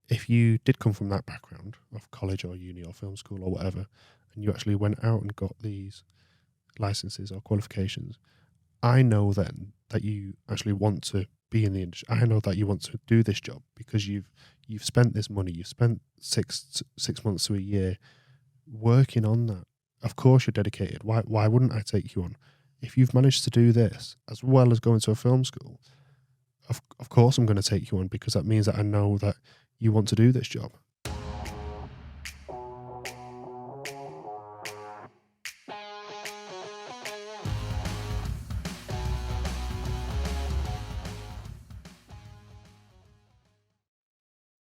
if you did come from that background of college or uni or film school or whatever, and you actually went out and got these licenses or qualifications, I know then that you actually want to be in the industry. I know that you want to do this job because you've spent this money. You've spent 6 months to a year working on that. Of course, you're dedicated. Why wouldn't I take you on? If you've managed to do this as well as going to a film school, of course I'm going to take you on, because that means that I know that you want to do this job.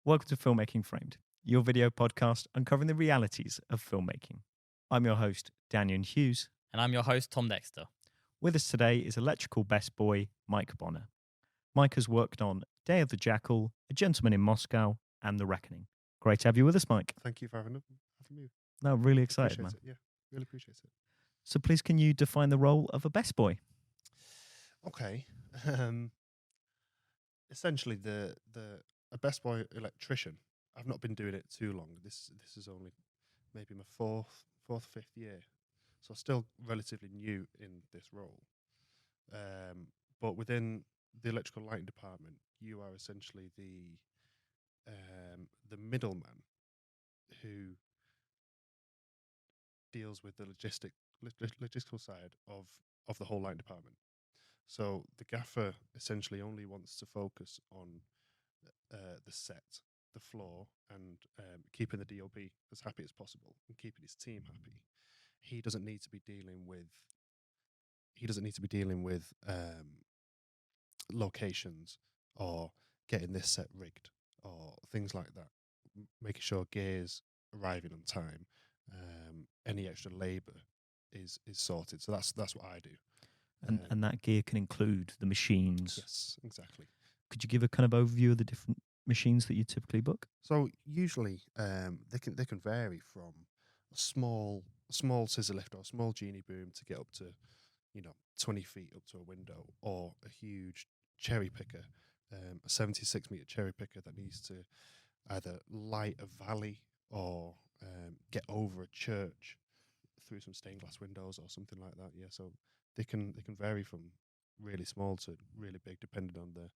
Welcome to Filmmaking Framed, your video podcast uncovering the realities of filmmaking. I'm your host, Danion Hughes. And I'm your host, Tom Dexter. With us today is electrical best boy, Mike Bonnar. Mike has worked on Day of the Jackal, A Gentleman in Moscow, and The Reckoning. Great to have you with us, Mike. Thank you for having me. No, really excited, man. It. Yeah, really appreciate it. So please, can you define the role of a best boy? Okay. Essentially, a best boy electrician. I've not been doing it too long. This is only maybe my fourth, fifth year, so still relatively new in this role. But within the electrical lighting department, you are essentially the middleman who deals with the logistical side of the whole lighting department. So the gaffer essentially only wants to focus on the set, the floor, and keeping the DOP as happy as possible and keeping his team happy. He doesn't need to be dealing with locations or getting this set rigged or things like that. Making sure gear's arriving on time. Any extra labour is sorted. So that's what I do. And that gear can include the machines. Yes, exactly. Could you give a kind of overview of the different machines that you typically book? So usually they can vary from a small scissor lift or a small genie boom to get up to 20 feet up to a window, or a huge cherry picker, a 76-meter cherry picker that needs to either light a valley or get over a church through some stained glass windows or something like that. Yeah, so they can vary from really small to really big, depending on the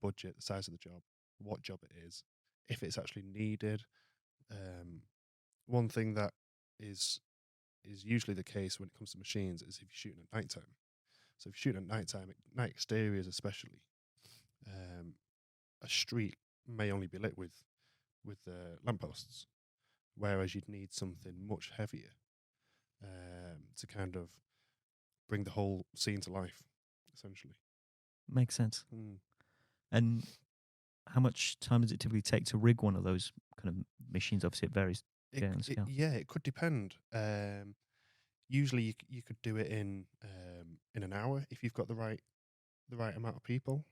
budget, the size of the job, what job it is, if it's actually needed. One thing that is usually the case when it comes to machines is if you're shooting at night time. So if you're shooting at night time, night exteriors especially, a street may only be lit with lampposts, whereas you'd need something much heavier to kind of bring the whole scene to life, essentially. Makes sense. Mm. And how much time does it typically take to rig one of those kind of machines? Obviously, it varies. It could depend. Usually, you could do it in an hour if you've got the right amount of people,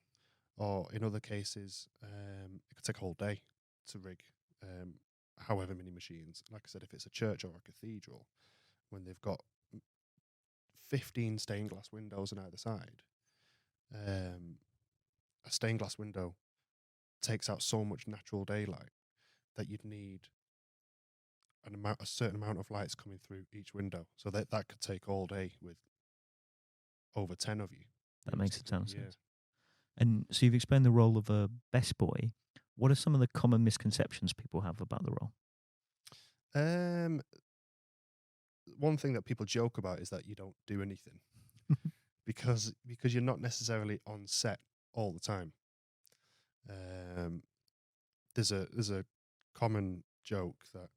or in other cases, it could take a whole day to rig however many machines. Like I said, if it's a church or a cathedral, when they've got 15 stained glass windows on either side, a stained glass window takes out so much natural daylight that you'd need a certain amount of lights coming through each window. So that could take all day with over 10 of you. That makes a ton of sense. And so you've explained the role of a best boy. What are some of the common misconceptions people have about the role? One thing that people joke about is that you don't do anything because you're not necessarily on set all the time. There's a common joke that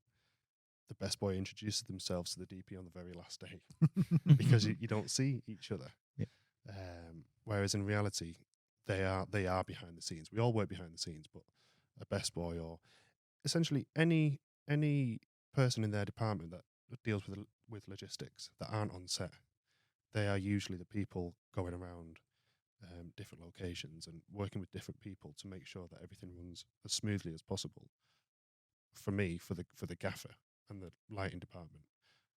the best boy introduces themselves to the DP on the very last day because you don't see each other. Yeah. Whereas in reality, they are behind the scenes. We all work behind the scenes, but a best boy, or essentially any person in their department that deals with logistics that aren't on set, they are usually the people going around different locations and working with different people to make sure that everything runs as smoothly as possible. For me, for the gaffer and the lighting department.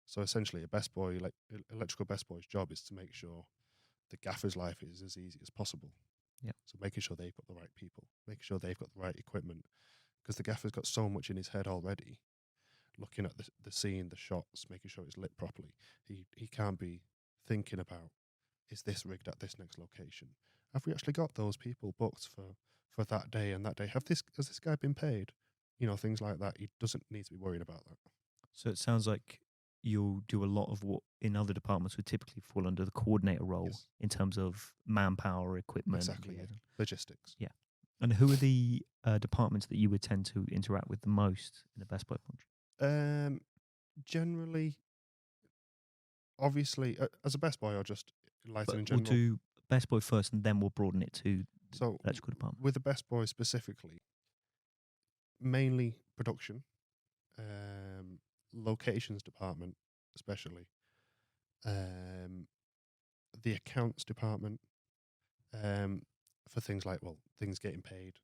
So essentially, a best boy, like electrical best boy's job, is to make sure the gaffer's life is as easy as possible. Yeah. So making sure they've got the right people, making sure they've got the right equipment, because the gaffer's got so much in his head already, looking at the scene, the shots, making sure it's lit properly. He can't be thinking about, is this rigged at this next location? Have we actually got those people booked for that day and that day? Has this guy been paid? Things like that. He doesn't need to be worrying about that. So it sounds like you'll do a lot of what in other departments would typically fall under the coordinator role Yes. in terms of manpower, equipment. Exactly. Yeah. Logistics. Yeah. And who are the departments that you would tend to interact with the most in the Best Boy function? Generally, obviously, as a Best Boy or just lighting in But we'll general. do Best Boy first, and then we'll broaden it to the So electrical department. with the Best Boy specifically, mainly production, locations department, especially, the accounts department, for things like, things getting paid,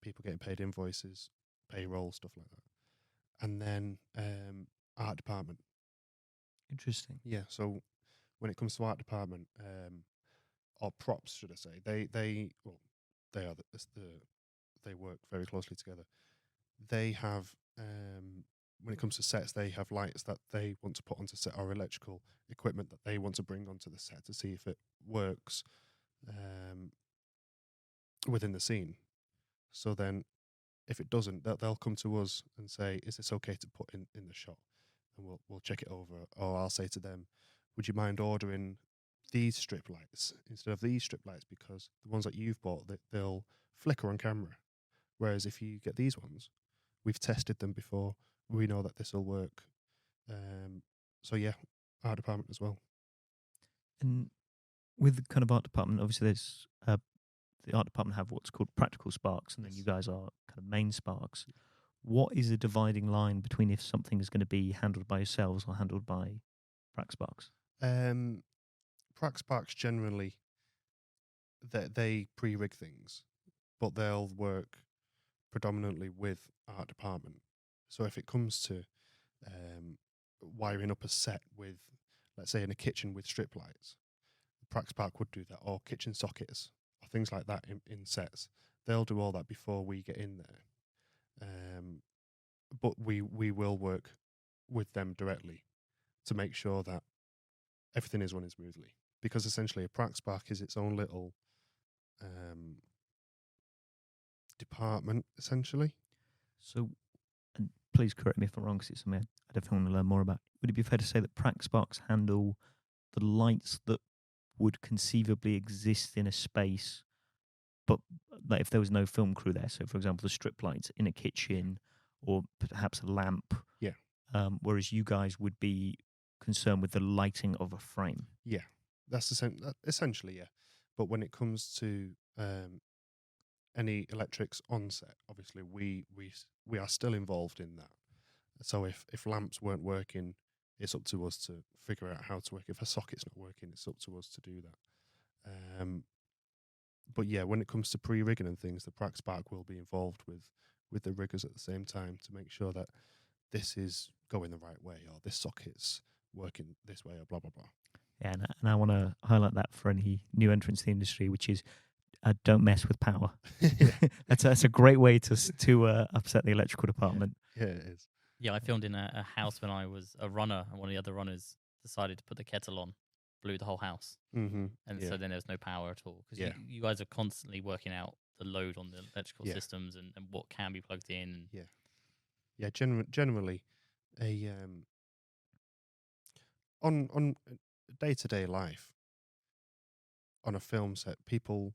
people getting paid invoices, payroll, stuff like that. And then art department. Interesting. Yeah, so when it comes to art department, or props, should I say, they are they work very closely together. They have, when it comes to sets, they have lights that they want to put onto set, or electrical equipment that they want to bring onto the set to see if it works within the scene. So then, if it doesn't, they'll come to us and say, "Is this okay to put in the shot?" And we'll check it over. Or I'll say to them, "Would you mind ordering these strip lights instead of these strip lights, because the ones that you've bought, they'll flicker on camera. Whereas if you get these ones, we've tested them before. We know that this will work." So yeah, art department as well. And with the kind of art department, obviously there's the art department have what's called practical sparks, and then Yes. you guys are kind of main sparks. What is the dividing line between if something is going to be handled by yourselves or handled by Prac Sparks? Prac Sparks generally, they pre-rig things, but they'll work predominantly with art department. So if it comes to wiring up a set with, let's say, in a kitchen with strip lights, Prac Spark would do that, or kitchen sockets, or things like that in sets. They'll do all that before we get in there. But we will work with them directly to make sure that everything is running smoothly. Because essentially, a Prac Spark is its own little department, essentially. So, and please correct me if I'm wrong, because it's something I definitely want to learn more about. Would it be fair to say that Prac Sparks handle the lights that would conceivably exist in a space, but like if there was no film crew there? So, for example, the strip lights in a kitchen, or perhaps a lamp. Yeah. Whereas you guys would be concerned with the lighting of a frame. Yeah, that's essentially, yeah. But when it comes to any electrics on set, obviously we are still involved in that. So if lamps weren't working, it's up to us to figure out how to work. If a socket's not working, it's up to us to do that. But yeah, when it comes to pre-rigging and things, the Prac Spark will be involved with the riggers at the same time to make sure that this is going the right way, or this socket's working this way, or blah blah blah. Yeah, and I want to highlight that for any new entrants to the industry, which is don't mess with power. That's a great way to upset the electrical department. Yeah, it is. Yeah, I filmed in a house when I was a runner, and one of the other runners decided to put the kettle on, blew the whole house, Mm-hmm. and Yeah. so then there was no power at all. Because Yeah. you guys are constantly working out the load on the electrical Yeah. systems and what can be plugged in. Yeah, generally, a on day-to-day life on a film set, people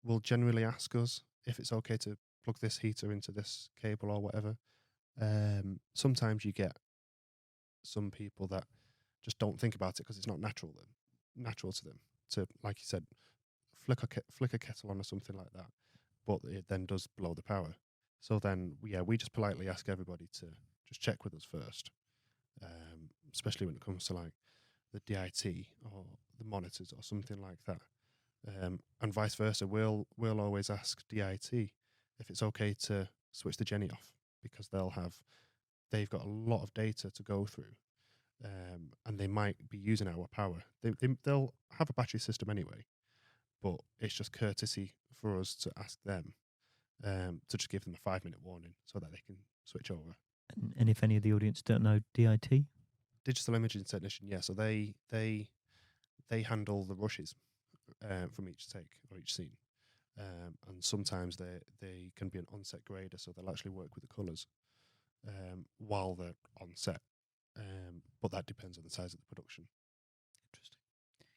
will generally ask us if it's okay to plug this heater into this cable or whatever. Sometimes you get some people that just don't think about it because it's not natural to them to, like you said, flick a kettle on or something like that, but it then does blow the power. So then, we just politely ask everybody to just check with us first, especially when it comes to like the DIT or the monitors or something like that, and vice versa. We'll always ask DIT if it's okay to switch the Jenny off, because they've got a lot of data to go through, and they might be using our power. They'll have a battery system anyway, but it's just courtesy for us to ask them to just give them a 5-minute warning so that they can switch over. And if any of the audience don't know DIT, Digital imaging technician, yeah. So they handle the rushes from each take or each scene, and sometimes they can be an on-set grader, so they'll actually work with the colours while they're on set. But that depends on the size of the production. Interesting.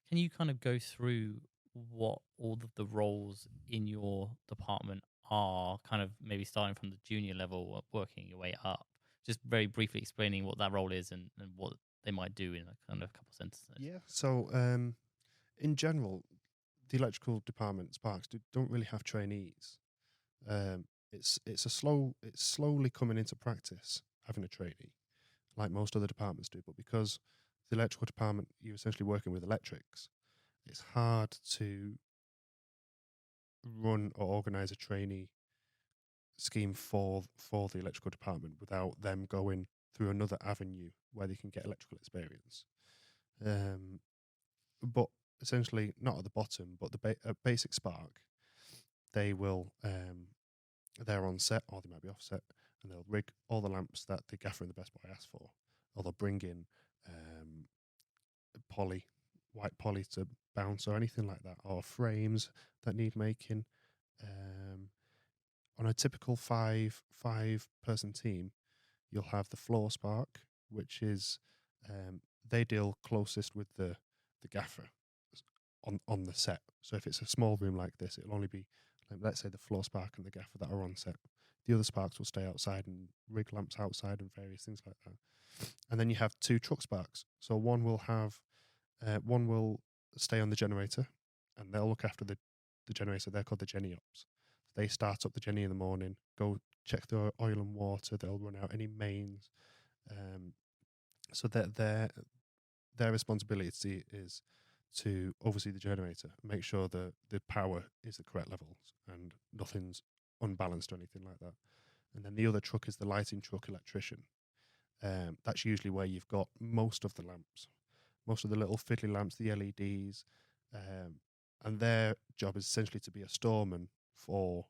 Can you kind of go through what all of the roles in your department are, kind of maybe starting from the junior level, working your way up? Just very briefly explaining what that role is and what they might do in a kind of a couple of sentences. Yeah. So in general, the electrical department, Sparks, don't really have trainees. It's slowly coming into practice having a trainee, like most other departments do. But because the electrical department, you're essentially working with electrics, it's hard to run or organise a trainee scheme for the electrical department without them going through another avenue where they can get electrical experience. But essentially, not at the bottom, but the basic Spark, they will they're on set or they might be off set, and they'll rig all the lamps that the gaffer and the best boy asked for, or they'll bring in white poly to bounce or anything like that, or frames that need making. On a typical five person team, you'll have the floor Spark, which is they deal closest with the gaffer on the set. So if it's a small room like this, it'll only be, let's say, the floor Spark and the gaffer that are on set. The other Sparks will stay outside and rig lamps outside and various things like that. And then you have 2 truck Sparks. So one will stay on the generator, and they'll look after the generator. They're called the Jenny Ops. They start up the Jenny in the morning, go check the oil and water. They'll run out any mains. So that their responsibility is to oversee the generator, make sure the power is the correct levels and nothing's unbalanced or anything like that. And then the other truck is the lighting truck electrician. That's usually where you've got most of the lamps, most of the little fiddly lamps, the LEDs, and their job is essentially to be a storeman for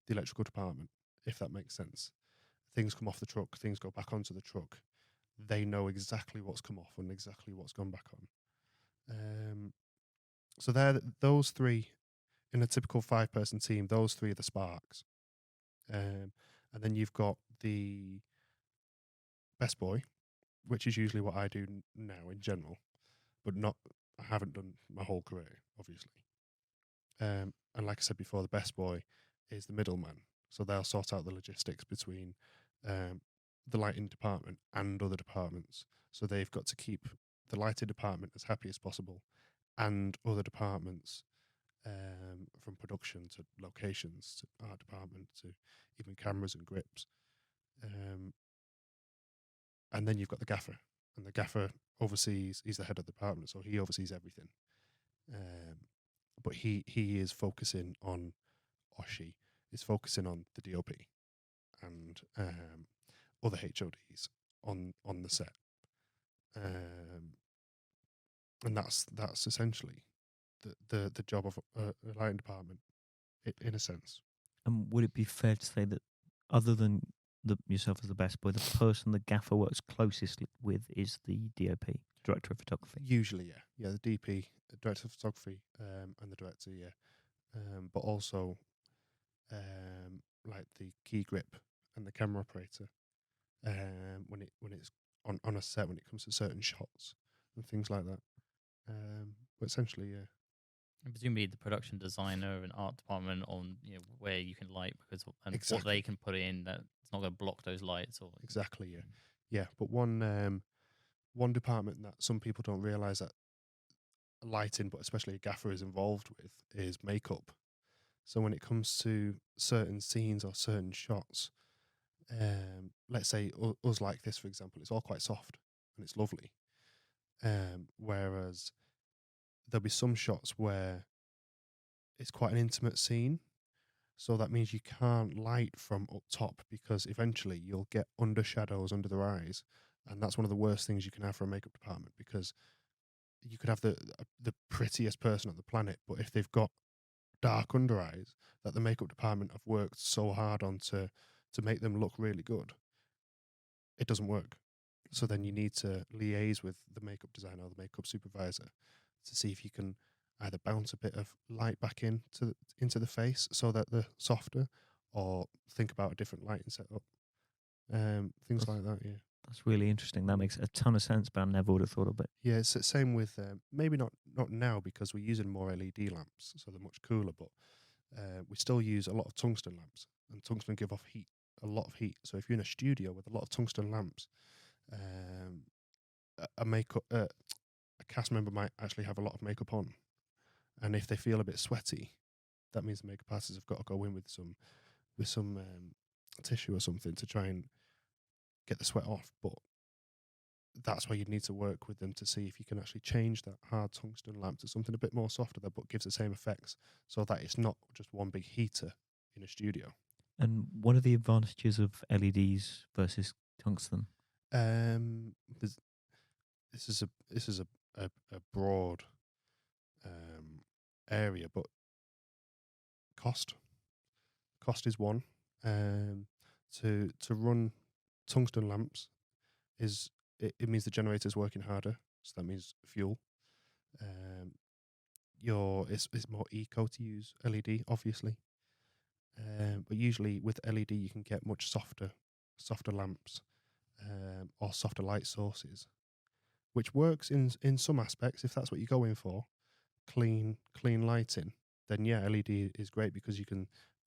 the electrical department, if that makes sense. Things come off the truck, things go back onto the truck. They know exactly what's come off and exactly what's gone back on. So those 3 in a typical 5-person team. Those 3 are the Sparks, and then you've got the best boy, which is usually what I do now in general, but I haven't done my whole career, obviously. And like I said before, the best boy is the middleman, so they'll sort out the logistics between the lighting department and other departments. So they've got to keep the lighting department as happy as possible, and other departments, from production to locations to art department to even cameras and grips. And then you've got the gaffer, and the gaffer oversees, he's the head of the department, so he oversees everything. But he is focusing on, or she is focusing on the DOP and other HODs on the set. And that's essentially the job of a lighting department, in a sense. and would it be fair to say that other than yourself as the best boy, the person the gaffer works closest with is the DOP, director of photography? Usually, yeah, the DP, the director of photography, and the director, yeah, but also like the key grip and the camera operator, when it's on a set, when it comes to certain shots and things like that. But essentially, yeah. And presumably the production designer and art department on where you can light and what Exactly. they can put in that it's not going to block those lights or Exactly, yeah. But one department that some people don't realise that lighting, but especially a gaffer, is involved with is makeup. So when it comes to certain scenes or certain shots, let's say us like this, for example, it's all quite soft and it's lovely. Whereas there'll be some shots where it's quite an intimate scene. So that means you can't light from up top, because eventually you'll get under shadows under their eyes. And that's one of the worst things you can have for a makeup department, because you could have the prettiest person on the planet, but if they've got dark under eyes that the makeup department have worked so hard on to make them look really good, it doesn't work. So then you need to liaise with the makeup designer or the makeup supervisor to see if you can either bounce a bit of light back into the face so that they're softer, or think about a different lighting setup. Things like that, yeah. That's really interesting. That makes a ton of sense, but I never would have thought of it. Yeah, it's the same with maybe not now because we're using more LED lamps, so they're much cooler. But we still use a lot of tungsten lamps, and tungsten give off heat, a lot of heat. So if you're in a studio with a lot of tungsten lamps, a cast member might actually have a lot of makeup on, and if they feel a bit sweaty, that means the makeup artists have got to go in with some tissue or something to try and get the sweat off. But that's where you'd need to work with them to see if you can actually change that hard tungsten lamp to something a bit more softer that but gives the same effects, so that it's not just one big heater in a studio. And what are the advantages of LEDs versus tungsten? This is a broad area, but cost is one. To run tungsten lamps it means the generator's working harder, so that means fuel. It's more eco to use LED, obviously. But usually with LED you can get much softer lamps, or softer light sources, which works in some aspects if that's what you're going for. Clean lighting, then yeah, LED is great because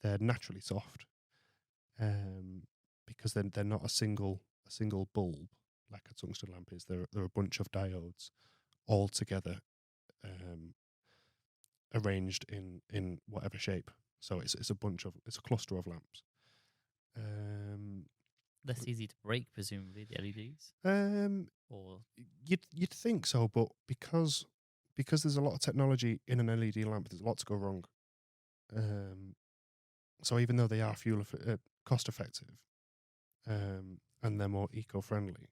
they're naturally soft, because then they're not a single bulb like a tungsten lamp is. They're a bunch of diodes all together, arranged in whatever shape. So it's a cluster of lamps. Less easy to break, presumably, the LEDs. Or You'd think so, but because there's a lot of technology in an LED lamp, there's a lot to go wrong. So even though they are cost effective, and they're more eco-friendly,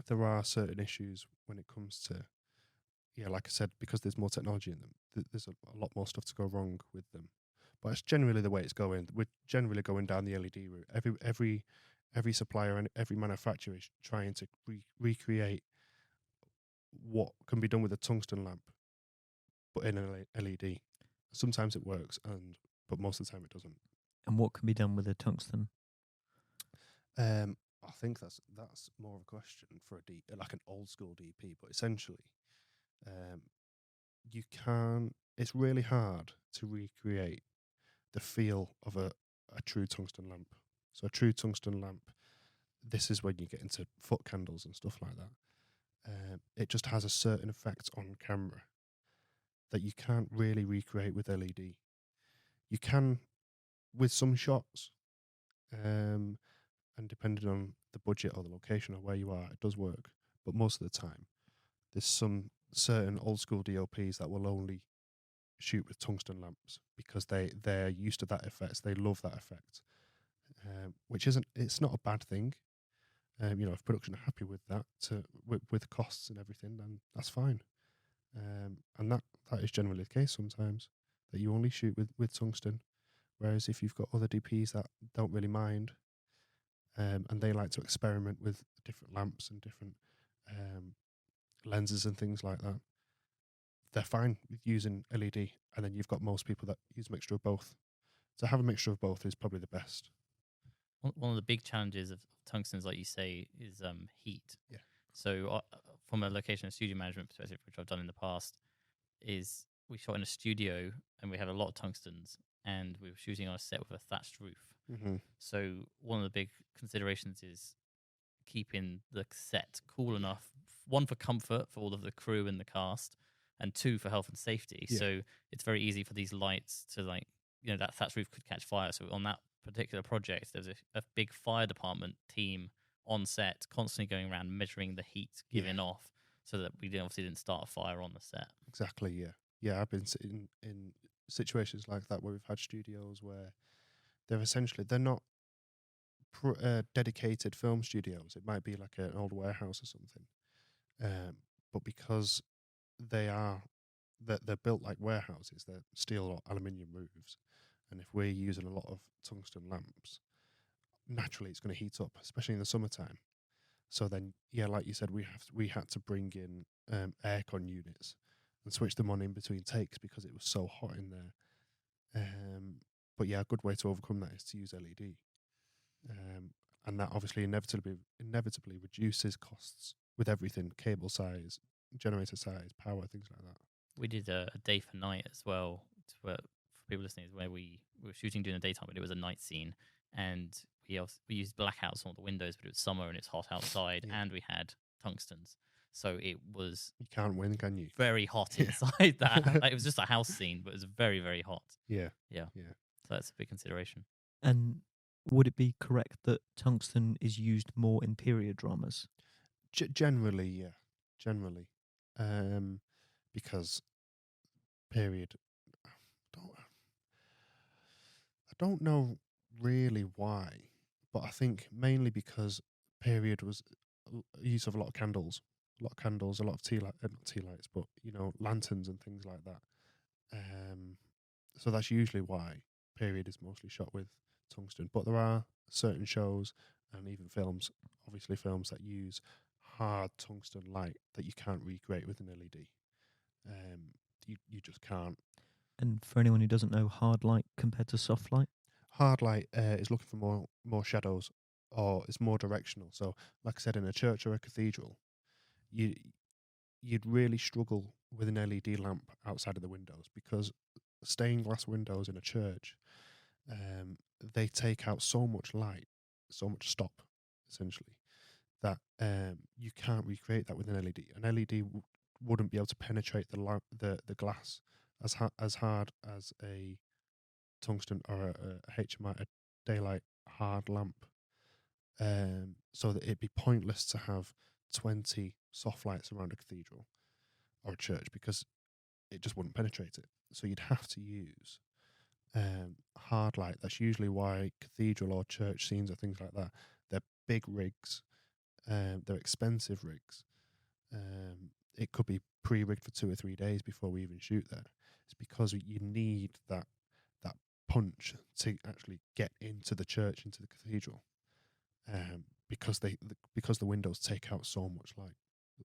there are certain issues when it comes to, like I said, because there's more technology in them, there's a lot more stuff to go wrong with them. But it's generally the way it's going. We're generally going down the LED route. Every supplier and every manufacturer is trying to recreate what can be done with a tungsten lamp, but in an LED. Sometimes it works, but most of the time it doesn't. And what can be done with a tungsten? I think that's more of a question for like an old school DP. But essentially, it's really hard to recreate the feel of a true tungsten lamp. So a true tungsten lamp, this is when you get into foot candles and stuff like that. It just has a certain effect on camera that you can't really recreate with LED. You can with some shots, and depending on the budget or the location or where you are, it does work. But most of the time, there's some certain old school DOPs that will only shoot with tungsten lamps because they're used to that effect. They love that effect, which it's not a bad thing. If production are happy with that, with costs and everything, then that's fine. And that is generally the case sometimes, that you only shoot with tungsten. Whereas if you've got other DPs that don't really mind, and they like to experiment with different lamps and different lenses and things like that, they're fine with using LED. And then you've got most people that use a mixture of both. To have a mixture of both is probably the best. one of the big challenges of tungstens, like you say, is heat. Yeah. So from a location and studio management perspective, which I've done in the past, is we shot in a studio and we had a lot of tungstens, and we were shooting on a set with a thatched roof. Mm-hmm. So one of the big considerations is keeping the set cool enough, one for comfort for all of the crew and the cast, and two for health and safety. Yeah. So it's very easy for these lights to, like, that thatched roof could catch fire. So on that particular project, there was a big fire department team on set constantly going around measuring the heat giving off, so that we obviously didn't start a fire on the set. Exactly, yeah. I've been in situations like that where we've had studios where they're not dedicated film studios. It might be like an old warehouse or something, but because they are they're built like warehouses. They're steel or aluminium roofs, and if we're using a lot of tungsten lamps, naturally it's going to heat up, especially in the summertime. So then, yeah, like you said, we had to bring in aircon units and switch them on in between takes because it was so hot in there. But yeah, a good way to overcome that is to use LED, and that obviously inevitably reduces costs with everything: cable size, generator size, power, things like that. We did a day for night as well. For people listening, where we were shooting during the daytime, but it was a night scene, and we used blackouts on the windows, but it was summer and it's hot outside, Yeah. and we had tungstens, so it was You can't win, can you? very hot Yeah. inside that. Like, it was just a house scene, but it was very, very hot. Yeah. Yeah. Yeah. So that's a big consideration. And would it be correct that tungsten is used more in period dramas? Generally, yeah. Generally, because period. Don't, I don't know really why, but I think mainly because period was use of a lot of candles, a lot of tea light, not tea lights, but lanterns and things like that. So that's usually why period is mostly shot with tungsten. But there are certain shows and even films, obviously films that use hard tungsten light that you can't recreate with an LED. You just can't. And for anyone who doesn't know, hard light compared to soft light? Hard light is looking for more shadows, or it's more directional. So, like I said, in a church or a cathedral, you'd really struggle with an LED lamp outside of the windows because stained glass windows in a church, they take out so much light, so much stop, essentially, that you can't recreate that with an LED. An LED wouldn't be able to penetrate the glass as hard as a tungsten or a HMI, a daylight hard lamp. So that it'd be pointless to have 20 soft lights around a cathedral or a church because it just wouldn't penetrate it. So you'd have to use hard light. That's usually why cathedral or church scenes or things like that, they're big rigs. They're expensive rigs. It could be pre-rigged for 2 or 3 days before we even shoot there. It's because you need that punch to actually get into the church, into the cathedral, because the windows take out so much light.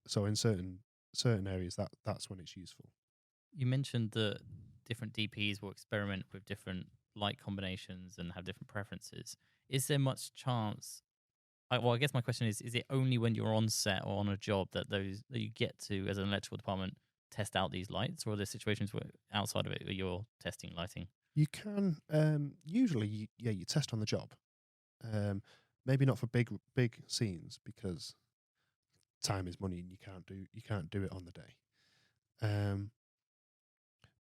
So in certain areas, that's when it's useful. You mentioned that different DPs will experiment with different light combinations and have different preferences. Is there much chance? Well, I guess my question is it only when you're on set or on a job that you get to, as an electrical department, test out these lights, or are there situations where outside of it where you're testing lighting? You can usually, you test on the job. Maybe not for big scenes because time is money and you can't do it on the day.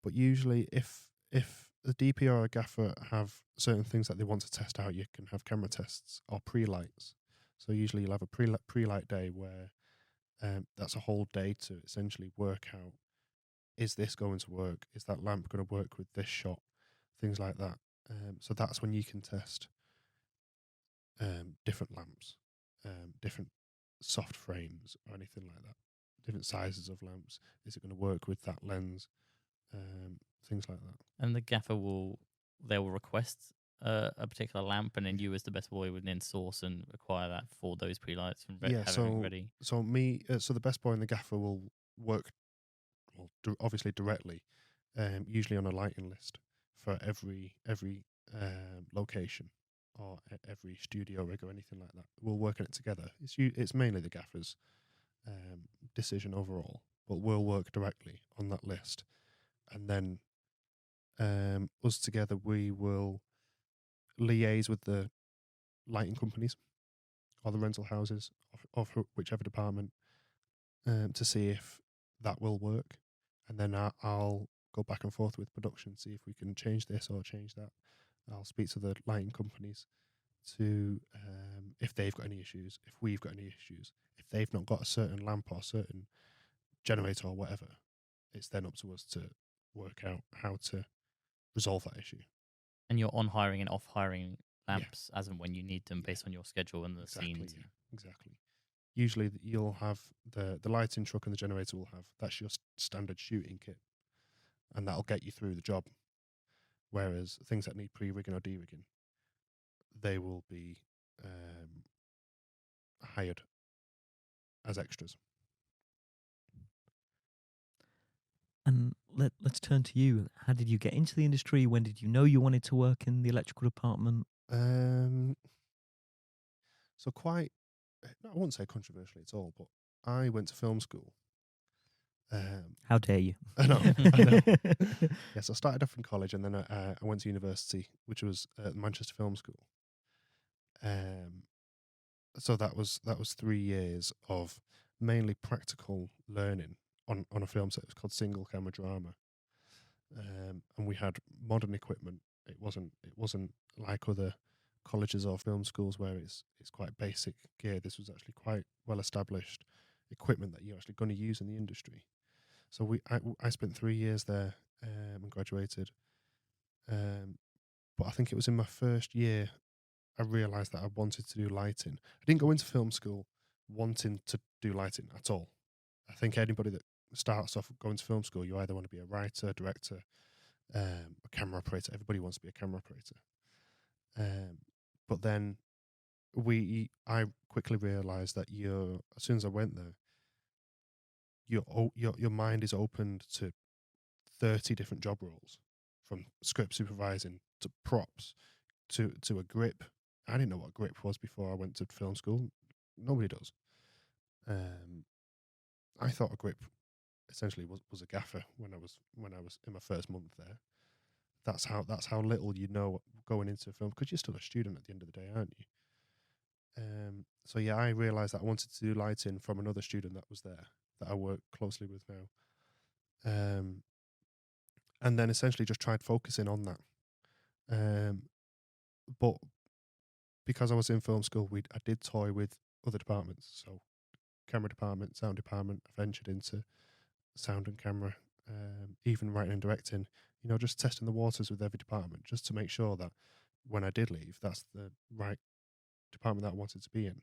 But usually, if the DP or a gaffer have certain things that they want to test out, you can have camera tests or pre-lights. So usually you'll have a pre-light day where that's a whole day to essentially work out, is this going to work? Is that lamp going to work with this shot? Things like that. So that's when you can test different lamps, different soft frames or anything like that. Different sizes of lamps. Is it going to work with that lens? Things like that. And the gaffer will request a particular lamp, and then you, as the best boy, would then source and acquire that for those pre-lights and have everything ready. So the best boy and the gaffer will work, obviously directly, usually on a lighting list for every location or every studio rig or anything like that. We'll work on it together. It's mainly the gaffer's decision overall, but we'll work directly on that list, and then us together we will liaise with the lighting companies or the rental houses of whichever department to see if that will work, and then I'll go back and forth with production, see if we can change this or change that. I'll speak to the lighting companies to if they've got any issues, if we've got any issues. If they've not got a certain lamp or certain generator or whatever, it's then up to us to work out how to resolve that issue. And you're on hiring and off hiring lamps as and when you need them based on your schedule and the scenes. Yeah, exactly. Usually you'll have the lighting truck and the generator will have, that's your standard shooting kit. and that'll get you through the job. Whereas things that need pre-rigging or de-rigging, they will be hired as extras. And let's turn to you. How did you get into the industry? When did you know you wanted to work in the electrical department? So quite, I wouldn't say controversially at all, but I went to film school. How dare you? I know. I know. Yes, I started off in college, and then I went to university, which was Manchester Film School. So that was 3 years of mainly practical learning on a film set. It was called single camera drama, and we had modern equipment. It wasn't like other colleges or film schools where it's quite basic gear. This was actually quite well established equipment that you're actually going to use in the industry. So I spent 3 years there and graduated. But I think it was in my first year I realised that I wanted to do lighting. I didn't go into film school wanting to do lighting at all. I think anybody that starts off going to film school, you either want to be a writer, director, a camera operator. Everybody wants to be a camera operator. But then I quickly realised that as soon as I went there, your mind is opened to 30 different job roles, from script supervising to props to a grip. I didn't know what a grip was before I went to film school. Nobody does. I thought a grip essentially was a gaffer when I was in my first month there. That's how little you know going into a film, because you're still a student at the end of the day, aren't you? So yeah, I realised that I wanted to do lighting from another student that was there, that I work closely with now. And then essentially just tried focusing on that. But because I was in film school, I did toy with other departments. So camera department, sound department. I ventured into sound and camera, even writing and directing. Just testing the waters with every department, just to make sure that when I did leave, that's the right department that I wanted to be in.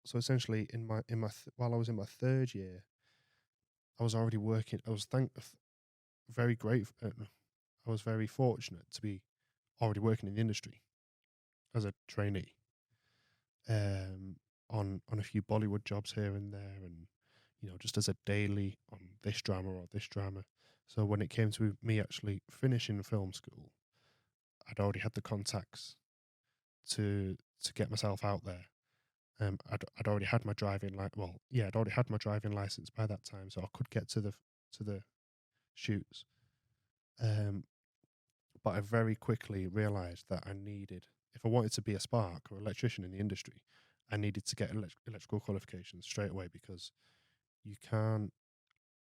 So essentially, while I was in my third year, I was already working. I was very grateful. I was very fortunate to be already working in the industry as a trainee, on a few Bollywood jobs here and there, and just as a daily on this drama or this drama. So when it came to me actually finishing film school, I'd already had the contacts to get myself out there. I'd already had my driving I'd already had my driving license by that time, so I could get to the shoots. But I very quickly realised that if I wanted to be a spark or electrician in the industry, I needed to get electrical qualifications straight away, because you can't.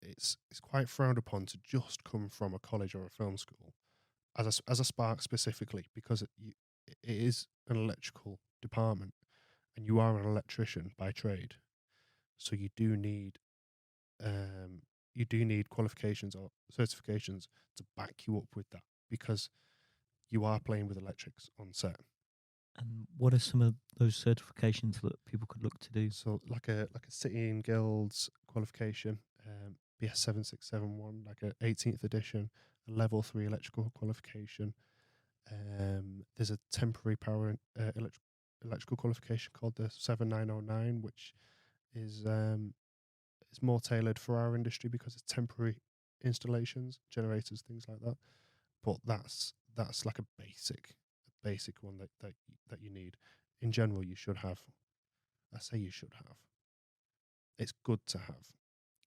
It's quite frowned upon to just come from a college or a film school as a spark specifically, because it is an electrical department and you are an electrician by trade. So you do need qualifications or certifications to back you up with that, because you are playing with electrics on set. And what are some of those certifications that people could look to do? So like a City and Guilds qualification, BS 7671, like a 18th edition, a level 3 electrical qualification. There's a temporary power electrical qualification called the 7909, which is more tailored for our industry because it's temporary installations, generators, things like that. But that's like a basic one that you need. In general, you should have. I say you should have. It's good to have.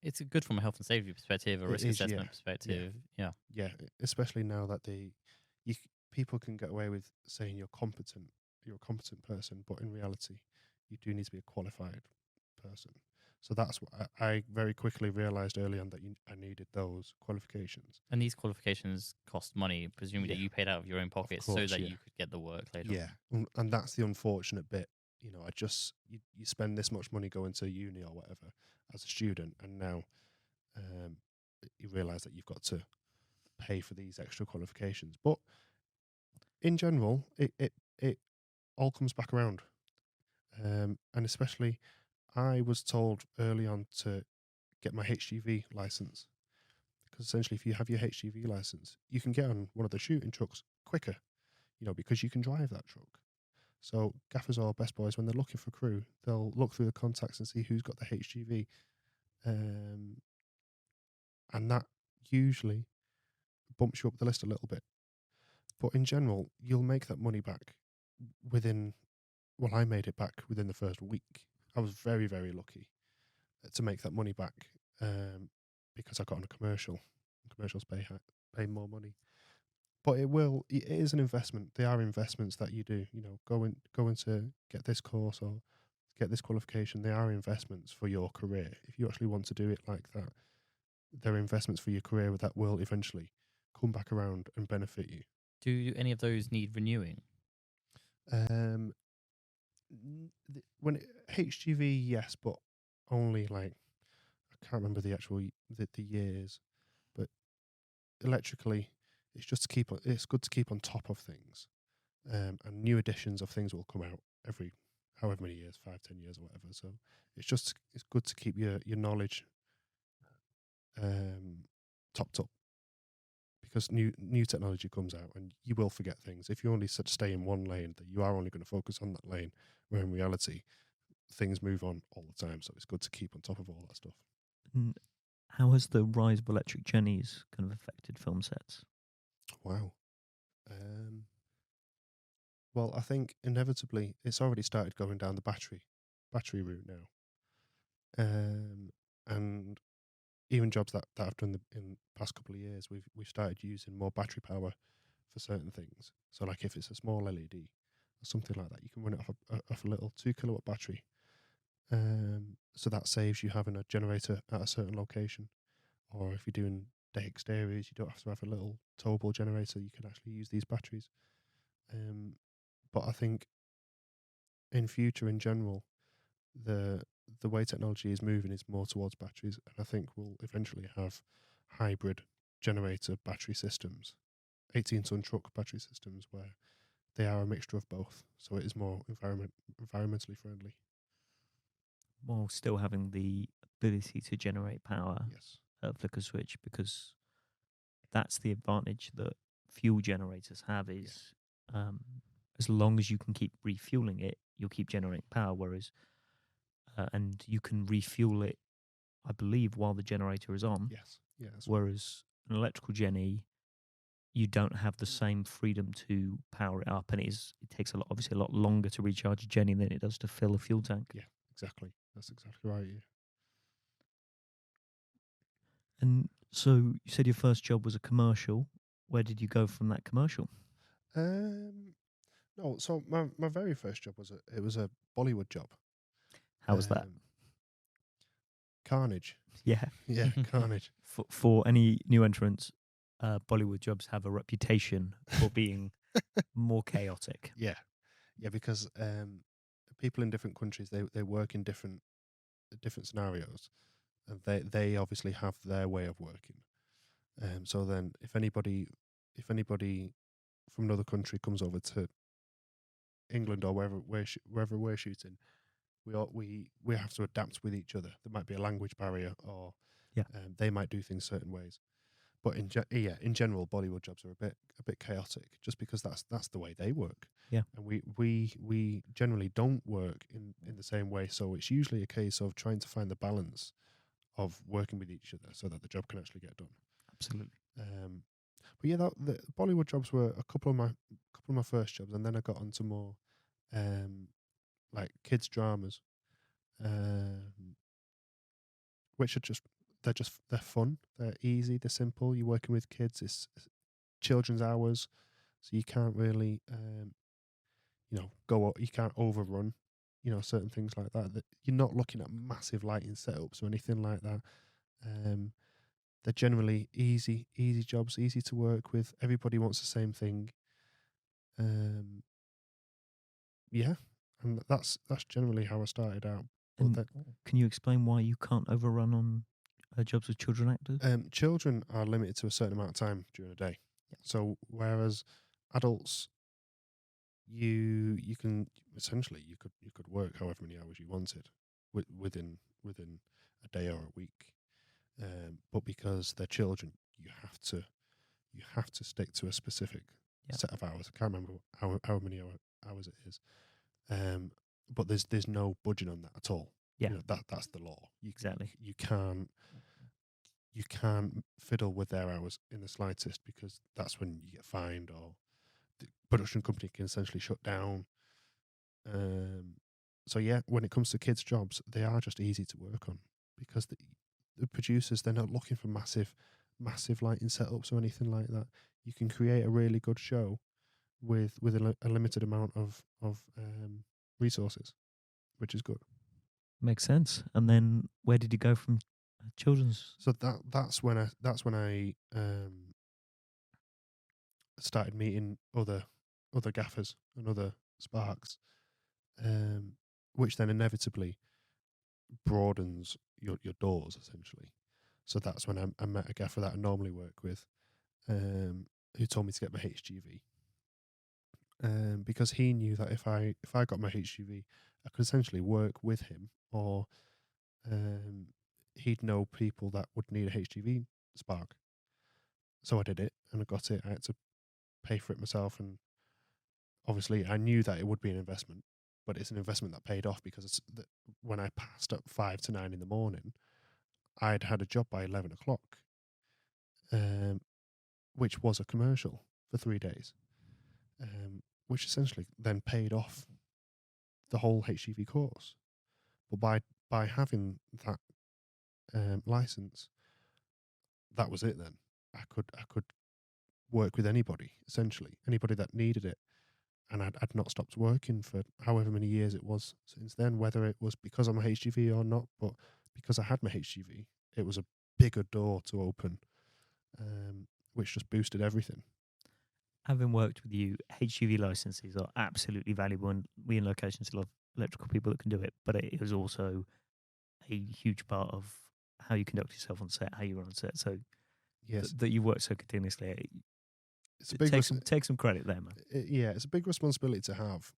It's good from a health and safety perspective, a risk assessment perspective. Yeah. Yeah, especially now that people can get away with saying you're a competent person, but in reality, you do need to be a qualified person. So that's what I very quickly realised early on, that I needed those qualifications. And these qualifications cost money, presumably that you paid out of your own pocket, so that you could get the work later on. Yeah, and that's the unfortunate bit. You spend this much money going to uni or whatever as a student, and now you realise that you've got to pay for these extra qualifications. But in general, it all comes back around. And especially, I was told early on to get my HGV license, because essentially, if you have your HGV license, you can get on one of the shooting trucks quicker, because you can drive that truck. So gaffers or best boys, when they're looking for crew, they'll look through the contacts and see who's got the HGV, and that usually bumps you up the list a little bit. But in general, you'll make that money back within. Well, I made it back within the first week. I was very, very lucky to make that money back because I got on a commercial. Commercials pay more money. But it is an investment. They are investments that you do. Going to get this course or get this qualification. They are investments for your career. If you actually want to do it like that, they're investments for your career that will eventually come back around and benefit you. Do any of those need renewing? When HGV, yes, but only like I can't remember the actual the years, but electrically, it's just to keep. It's good to keep on top of things, and new editions of things will come out every however many years, 5-10 years or whatever. So it's good to keep your knowledge topped up, because new technology comes out and you will forget things. If you only stay in one lane, that you are only going to focus on that lane, where in reality things move on all the time. So it's good to keep on top of all that stuff. And how has the rise of electric jennies kind of affected film sets? Wow. Well, I think inevitably it's already started going down the battery route now. And even jobs that I've done in the past couple of years, we've started using more battery power for certain things. So like if it's a small LED or something like that, you can run it off a little 2 kilowatt battery. So that saves you having a generator at a certain location. Or if you're doing day exteriors, you don't have to have a little towable generator. You can actually use these batteries. But I think in future, in general, the way technology is moving is more towards batteries, and I think we'll eventually have hybrid generator battery systems, 18-ton truck battery systems, where they are a mixture of both. So it is more environmentally friendly. While still having the ability to generate power Yes. at a flicker switch, because that's the advantage that fuel generators have is as long as you can keep refueling it, you'll keep generating power, whereas and you can refuel it, I believe, while the generator is on. Yes. Yeah. Whereas an electrical Jenny, you don't have the same freedom to power it up, and it takes obviously a lot longer to recharge a Jenny than it does to fill a fuel tank. Yeah, exactly. That's exactly right. Yeah. And so you said your first job was a commercial. Where did you go from that commercial? No, so my very first job was a Bollywood job. How was that? Carnage. Yeah. Yeah, carnage. For any new entrants, Bollywood jobs have a reputation for being more chaotic. Yeah, because people in different countries they work in different scenarios, and they obviously have their way of working. So then, if anybody from another country comes over to England or wherever we're shooting, we have to adapt with each other. There might be a language barrier, or they might do things certain ways. But in general, Bollywood jobs are a bit chaotic, just because that's the way they work. Yeah, and we generally don't work in the same way. So it's usually a case of trying to find the balance of working with each other so that the job can actually get done. Absolutely. But yeah, the Bollywood jobs were a couple of my first jobs, and then I got onto more like kids dramas, which are they're fun, they're easy, they're simple. You're working with kids, it's children's hours, so you can't really you can't overrun certain things like that you're not looking at massive lighting setups or anything like that. They're generally easy jobs, easy to work with. Everybody wants the same thing. Yeah, and that's generally how I started out. And can you explain why you can't overrun on jobs with children actors? Children are limited to a certain amount of time during a day. Yeah. So whereas adults, you can essentially you could work however many hours you wanted within a day or a week. But because they're children, you have to stick to a specific Yep. set of hours. I can't remember how many hours it is. But there's no budging on that at all. Yeah. That's the law. Exactly. You can't fiddle with their hours in the slightest, because that's when you get fined, or the production company can essentially shut down. So yeah, when it comes to kids' jobs, they are just easy to work on, because the producers, they're not looking for massive lighting setups or anything like that. You can create a really good show with a limited amount of resources, which is good. Makes sense. And then where did you go from children's? So that's when I started meeting other gaffers and other sparks, which then inevitably broadens your doors, essentially. So that's when I met a gaffer that I normally work with, who told me to get my HGV, because he knew that if I got my HGV, I could essentially work with him, or he'd know people that would need a HGV spark. So I did it, and I got it. I had to pay for it myself, and obviously I knew that it would be an investment, but it's an investment that paid off, because when I passed at 5 to 9 in the morning, I'd had a job by 11 o'clock, which was a commercial for 3 days, which essentially then paid off the whole HGV course. But by having that license, that was it. Then I could work with anybody, essentially anybody that needed it, and I'd not stopped working for however many years it was since then. Whether it was because I'm a HGV or not, but because I had my HGV, it was a bigger door to open, which just boosted everything. Having worked with you, HGV licenses are absolutely valuable, and we in Locations love electrical people that can do it. But it is also a huge part of how you conduct yourself on set, how you run on set. So Yes, that you work so continuously, it's a big take some credit there, man. yeah, it's a big responsibility to have.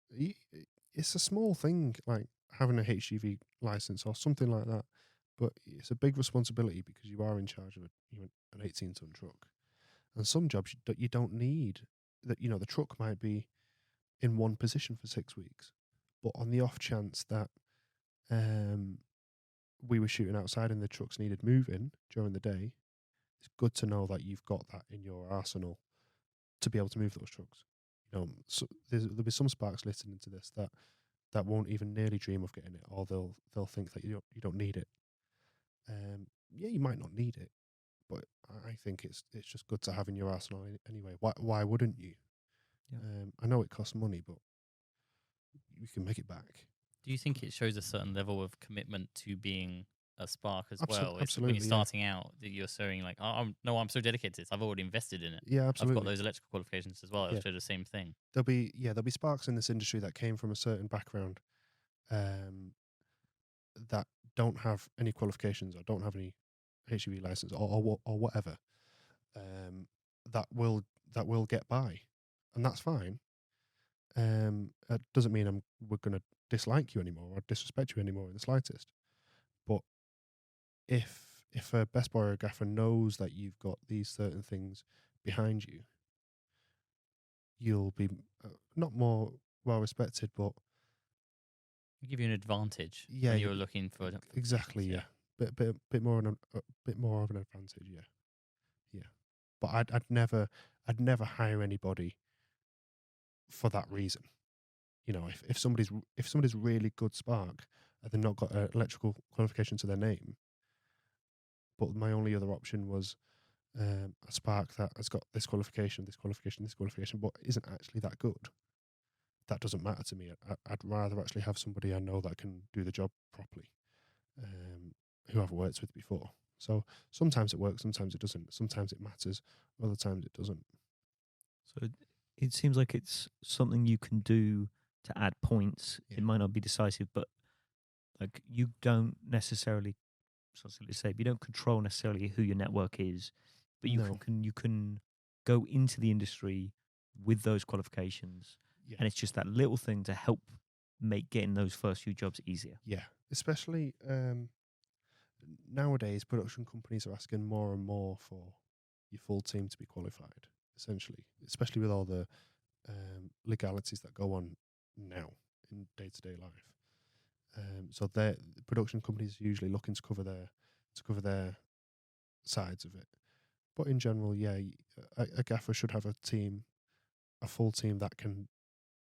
It's a small thing like having a HGV license or something like that, but it's a big responsibility, because you are in charge of an 18-ton truck, and some jobs you don't need that. The truck might be in one position for 6 weeks, but on the off chance that we were shooting outside and the trucks needed moving during the day, it's good to know that you've got that in your arsenal to be able to move those trucks. So there'll be some sparks listening to this that won't even nearly dream of getting it, or they'll think that you don't need it. Yeah, you might not need it, but I think it's just good to have in your arsenal anyway. Why wouldn't you? Yeah. I know it costs money, but you can make it back. Do you think it shows a certain level of commitment to being a spark as well? It's Absolutely, when you're starting out, that you're showing like, I'm so dedicated to this. I've already invested in it. Yeah, absolutely. I've got those electrical qualifications as well. It'll Yeah. show the same thing. There'll be sparks in this industry that came from a certain background, that don't have any qualifications or don't have any HGV license or whatever, that will get by, and that's fine. It doesn't mean we're going to dislike you anymore or disrespect you anymore in the slightest. But if a best boy or a gaffer knows that you've got these certain things behind you, you'll be not more well respected, but It'll give you an advantage yeah, when you're looking for exactly, positions, yeah. Bit more of an advantage, yeah. But I'd never hire anybody for that reason. If somebody's really good spark and they've not got an electrical qualification to their name, but my only other option was a spark that has got this qualification, but isn't actually that good, that doesn't matter to me. I'd rather actually have somebody I know that can do the job properly, who I've worked with before. So sometimes it works, sometimes it doesn't. Sometimes it matters, other times it doesn't. So it seems like it's something you can do to add points. Yeah. It might not be decisive, but like you don't necessarily, you don't control necessarily who your network is, but you No. can go into the industry with those qualifications, Yeah. and it's just that little thing to help make getting those first few jobs easier. Yeah, especially nowadays, production companies are asking more and more for your full team to be qualified, essentially, especially with all the legalities that go on now in day-to-day life. So the production companies are usually looking to cover their sides of it. But in general, yeah, a gaffer should have a full team that can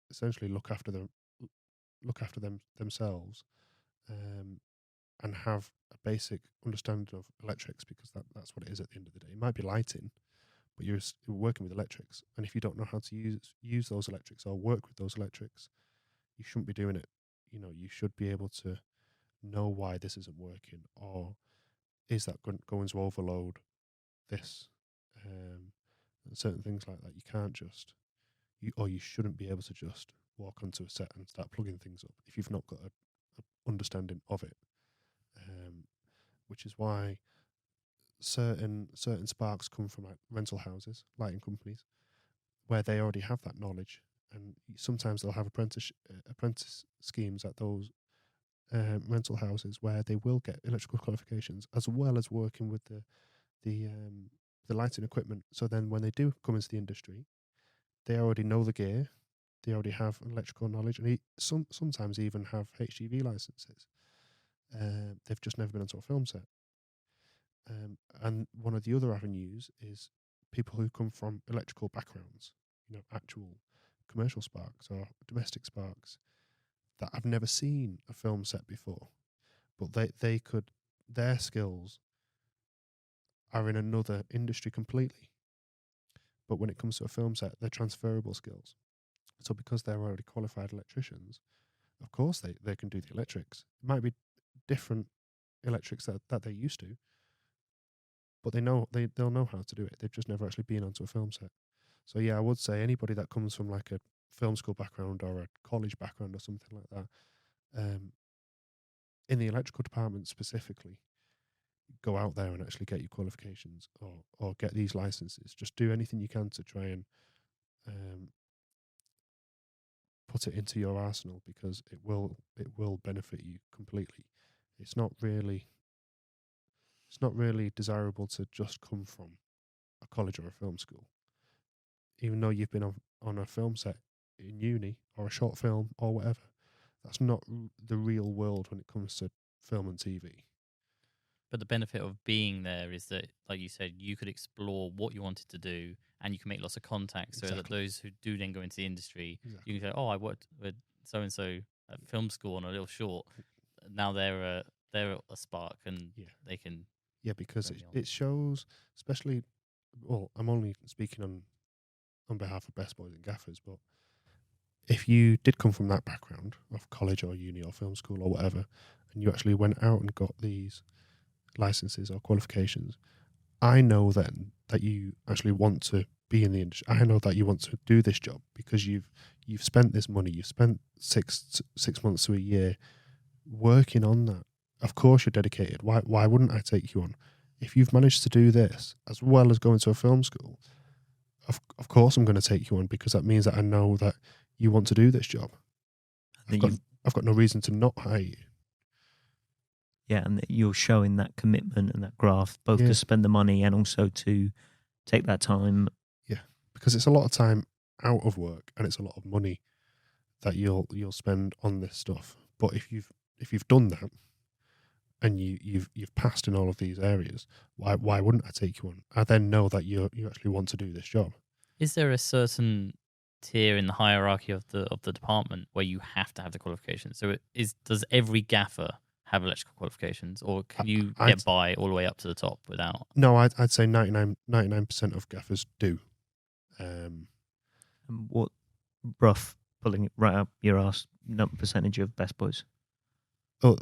essentially look after them themselves, and have a basic understanding of electrics, because that's what it is at the end of the day. It might be lighting, but you're working with electrics, and if you don't know how to use those electrics or work with those electrics, you shouldn't be doing it. You should be able to know why this isn't working, or is that going to overload this, and certain things like that. You can't just you shouldn't be able to just walk onto a set and start plugging things up if you've not got a understanding of it, which is why certain sparks come from like rental houses, lighting companies, where they already have that knowledge, and sometimes they'll have apprentice schemes at those rental houses where they will get electrical qualifications as well as working with the lighting equipment. So then when they do come into the industry, they already know the gear, they already have electrical knowledge, and sometimes even have HGV licenses. They've just never been onto a film set. And one of the other avenues is people who come from electrical backgrounds, actual commercial sparks or domestic sparks, that have never seen a film set before, but their skills are in another industry completely. But when it comes to a film set, they're transferable skills. So because they're already qualified electricians, of course they can do the electrics. It might be different electrics that they're used to, but they'll know how to do it. They've just never actually been onto a film set. So yeah, I would say anybody that comes from like a film school background or a college background or something like that, in the electrical department specifically, go out there and actually get your qualifications or get these licenses. Just do anything you can to try and put it into your arsenal, because it will benefit you completely. It's not really desirable to just come from a college or a film school, even though you've been on a film set in uni or a short film or whatever. That's not the real world when it comes to film and TV. But the benefit of being there is that, like you said, you could explore what you wanted to do, and you can make lots of contacts, so that those who do then go into the industry, you can say, "Oh, I worked with so and so at film school on a little short. Now they're a spark, and they can." Yeah, because it shows, especially. Well, I'm only speaking on behalf of Best Boys and Gaffers, but if you did come from that background of college or uni or film school or whatever, and you actually went out and got these licenses or qualifications, I know then that you actually want to be in the industry. I know that you want to do this job because you've spent this money. You've spent six months to a year working on that. Of course you're dedicated. Why wouldn't I take you on? If you've managed to do this as well as going to a film school, of course I'm going to take you on, because that means that I know that you want to do this job. I've got no reason to not hire you. Yeah, and you're showing that commitment and that graft, both to spend the money and also to take that time. Yeah, because it's a lot of time out of work, and it's a lot of money that you'll spend on this stuff. But if you've done that, and you've passed in all of these areas, why wouldn't I take you on? I then know that you actually want to do this job. Is there a certain tier in the hierarchy of the department where you have to have the qualifications? So does every gaffer have electrical qualifications, or can you get by all the way up to the top without? No, I'd say 99% of gaffers do. And what, rough, pulling it right up your ass, percentage of Best Boys? Oh,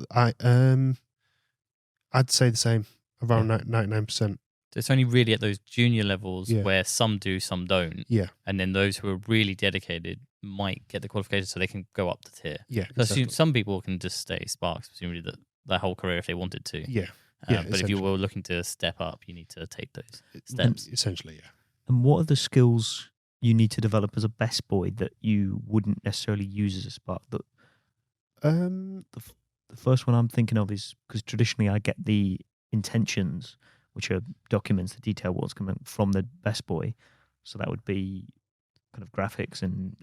I'd say the same, around 99%. So it's only really at those junior levels where some do, some don't. Yeah. And then those who are really dedicated might get the qualifications so they can go up the tier. Yeah. Because some people can just stay sparks, presumably their whole career if they wanted to. Yeah. But if you were looking to step up, you need to take those steps. Essentially, yeah. And what are the skills you need to develop as a best boy that you wouldn't necessarily use as a spark? The first one I'm thinking of is, because traditionally I get the intentions, which are documents that detail what's coming from the best boy. So that would be kind of graphics and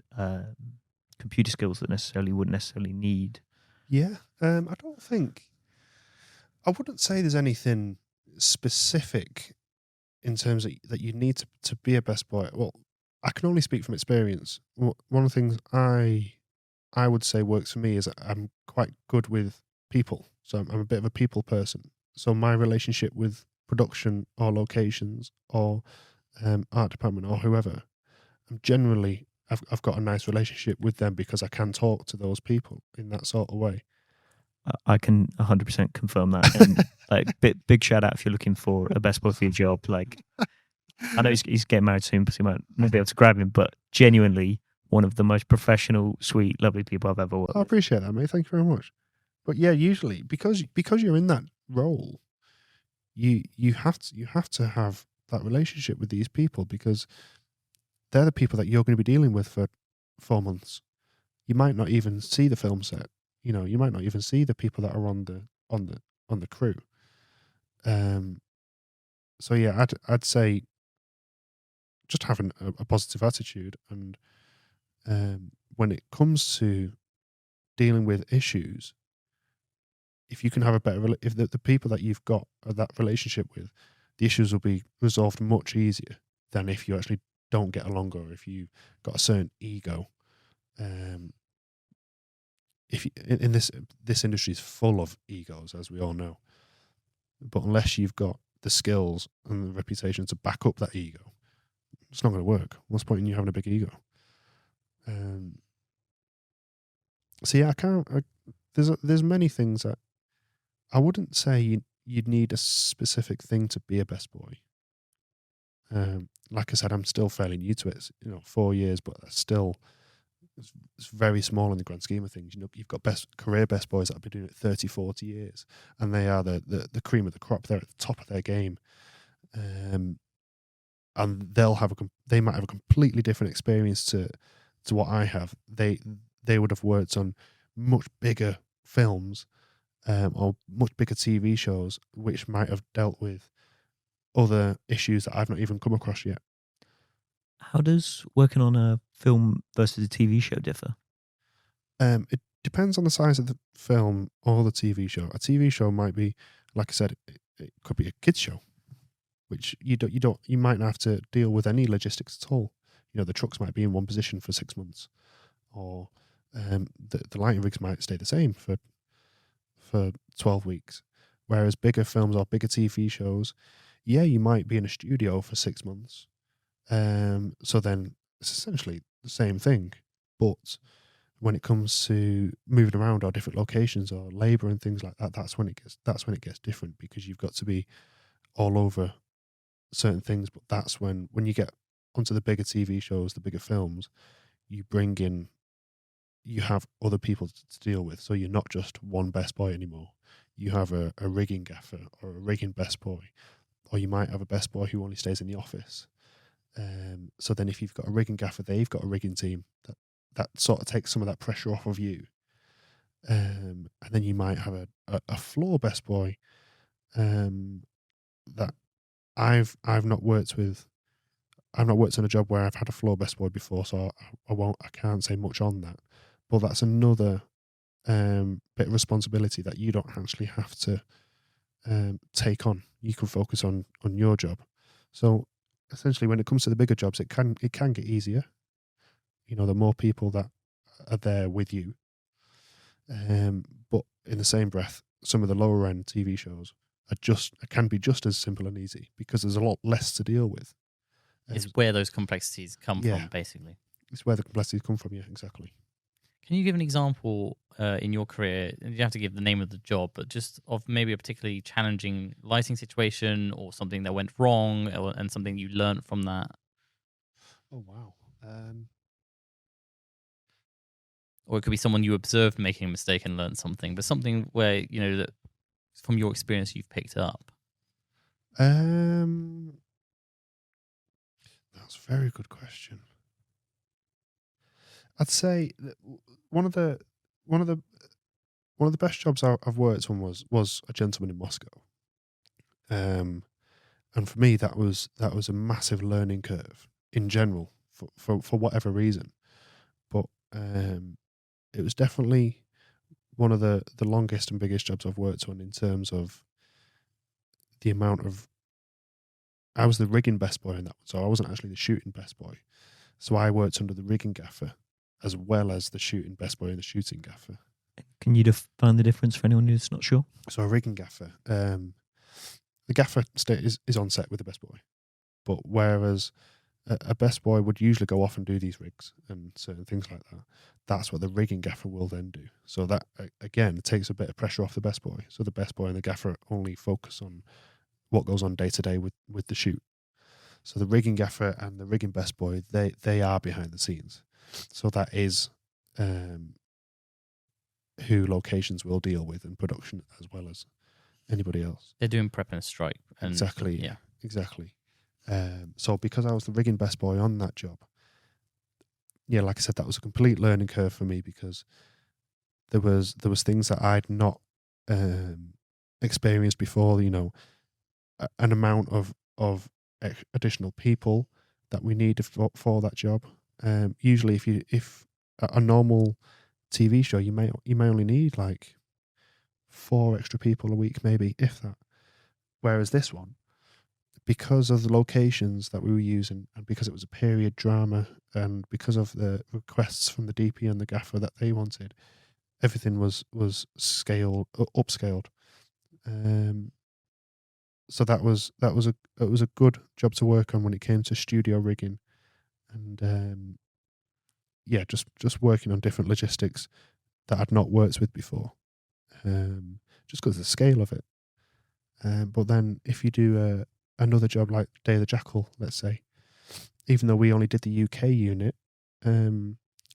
computer skills that wouldn't necessarily need. Yeah, I wouldn't say there's anything specific in terms of that you need to be a best boy. Well, I can only speak from experience. One of the things I would say works for me is I'm quite good with people. So I'm a bit of a people person. So my relationship with production or locations or art department or whoever, I've got a nice relationship with them because I can talk to those people in that sort of way. I can 100% confirm that. And like, big shout out if you're looking for a best boy for your job. Like, I know he's getting married soon, so you might not be able to grab him, but genuinely one of the most professional, sweet, lovely people I've ever worked I with. appreciate that, mate. Thank you very much. But yeah, usually because you're in that role, you have to have that relationship with these people because they're the people that you're going to be dealing with for 4 months. You might not even see the film set. You know, you might not even see the people that are on the crew. So yeah, I'd say just having a positive attitude, and when it comes to dealing with issues, if you can have if the people that you've got that relationship with, the issues will be resolved much easier than if you actually don't get along or if you've got a certain ego. If you, in this industry is full of egos, as we all know, but unless you've got the skills and the reputation to back up that ego, it's not going to work. What's the point in you having a big ego? So yeah, there's many things that I wouldn't say you'd need a specific thing to be a best boy. Like I said, I'm still fairly new to it. 4 years, but that's still it's very small in the grand scheme of things. You've got career best boys that have been doing it 30, 40 years, and they are the cream of the crop. They're at the top of their game, and they might have a completely different experience to what I have. They would have worked on much bigger films, or much bigger TV shows, which might have dealt with other issues that I've not even come across yet. How does working on a film versus a TV show differ? It depends on the size of the film or the TV show. A TV show might be, like I said, it could be a kids show, which you might not have to deal with any logistics at all. The trucks might be in one position for 6 months, or the lighting rigs might stay the same for 12 weeks. Whereas bigger films or bigger TV shows, yeah, you might be in a studio for 6 months. So then it's essentially the same thing, but when it comes to moving around or different locations or labor and things like that, that's when it gets different, because you've got to be all over certain things. But that's when you get onto the bigger TV shows, the bigger films, you have other people to deal with. So you're not just one best boy anymore. You have a rigging gaffer or a rigging best boy, or you might have a best boy who only stays in the office. So then if you've got a rigging gaffer, they've got a rigging team that sort of takes some of that pressure off of you. And then you might have a floor best boy that I've not worked with. I've not worked on a job where I've had a floor best boy before, so I can't say much on that. But that's another bit of responsibility that you don't actually have to take on. You can focus on your job. So essentially, when it comes to the bigger jobs, it can get easier. The more people that are there with you. But in the same breath, some of the lower end TV shows can be just as simple and easy because there's a lot less to deal with. It's where those complexities come from, basically. It's where the complexities come from, yeah, exactly. Can you give an example in your career? You don't have to give the name of the job, but just of maybe a particularly challenging lighting situation or something that went wrong and something you learned from that? Oh, wow. Or it could be someone you observed making a mistake and learned something, but something where, that from your experience you've picked up. That's a very good question. I'd say that one of the best jobs I've worked on was a gentleman in Moscow. And for me, that was a massive learning curve in general for whatever reason. But it was definitely one of the longest and biggest jobs I've worked on in terms of the amount of. I was the rigging best boy in that one, so I wasn't actually the shooting best boy. So I worked under the rigging gaffer as well as the shooting best boy and the shooting gaffer. Can you define the difference for anyone who's not sure? So a rigging gaffer, the gaffer is on set with the best boy, but whereas a best boy would usually go off and do these rigs and certain things like that, that's what the rigging gaffer will then do. So that again takes a bit of pressure off the best boy. So the best boy and the gaffer only focus on what goes on day to day with the shoot. So the rigging gaffer and the rigging best boy, they are behind the scenes. So that is who locations will deal with in production as well as anybody else. They're doing prep and strike. And Exactly. Yeah. Exactly. So because I was the rigging best boy on that job, yeah, like I said, that was a complete learning curve for me because there was things that I'd not experienced before. You know, an amount of additional people that we need for that job. Usually, if a normal TV show, you may only need like 4 extra people a week, maybe, if that. Whereas this one, because of the locations that we were using, and because it was a period drama, and because of the requests from the DP and the gaffer that they wanted, everything was upscaled. So it was a good job to work on when it came to studio rigging, and yeah, just working on different logistics that I'd not worked with before, just because of the scale of it. But then if you do another job like Day of the Jackal, let's say, even though we only did the UK unit,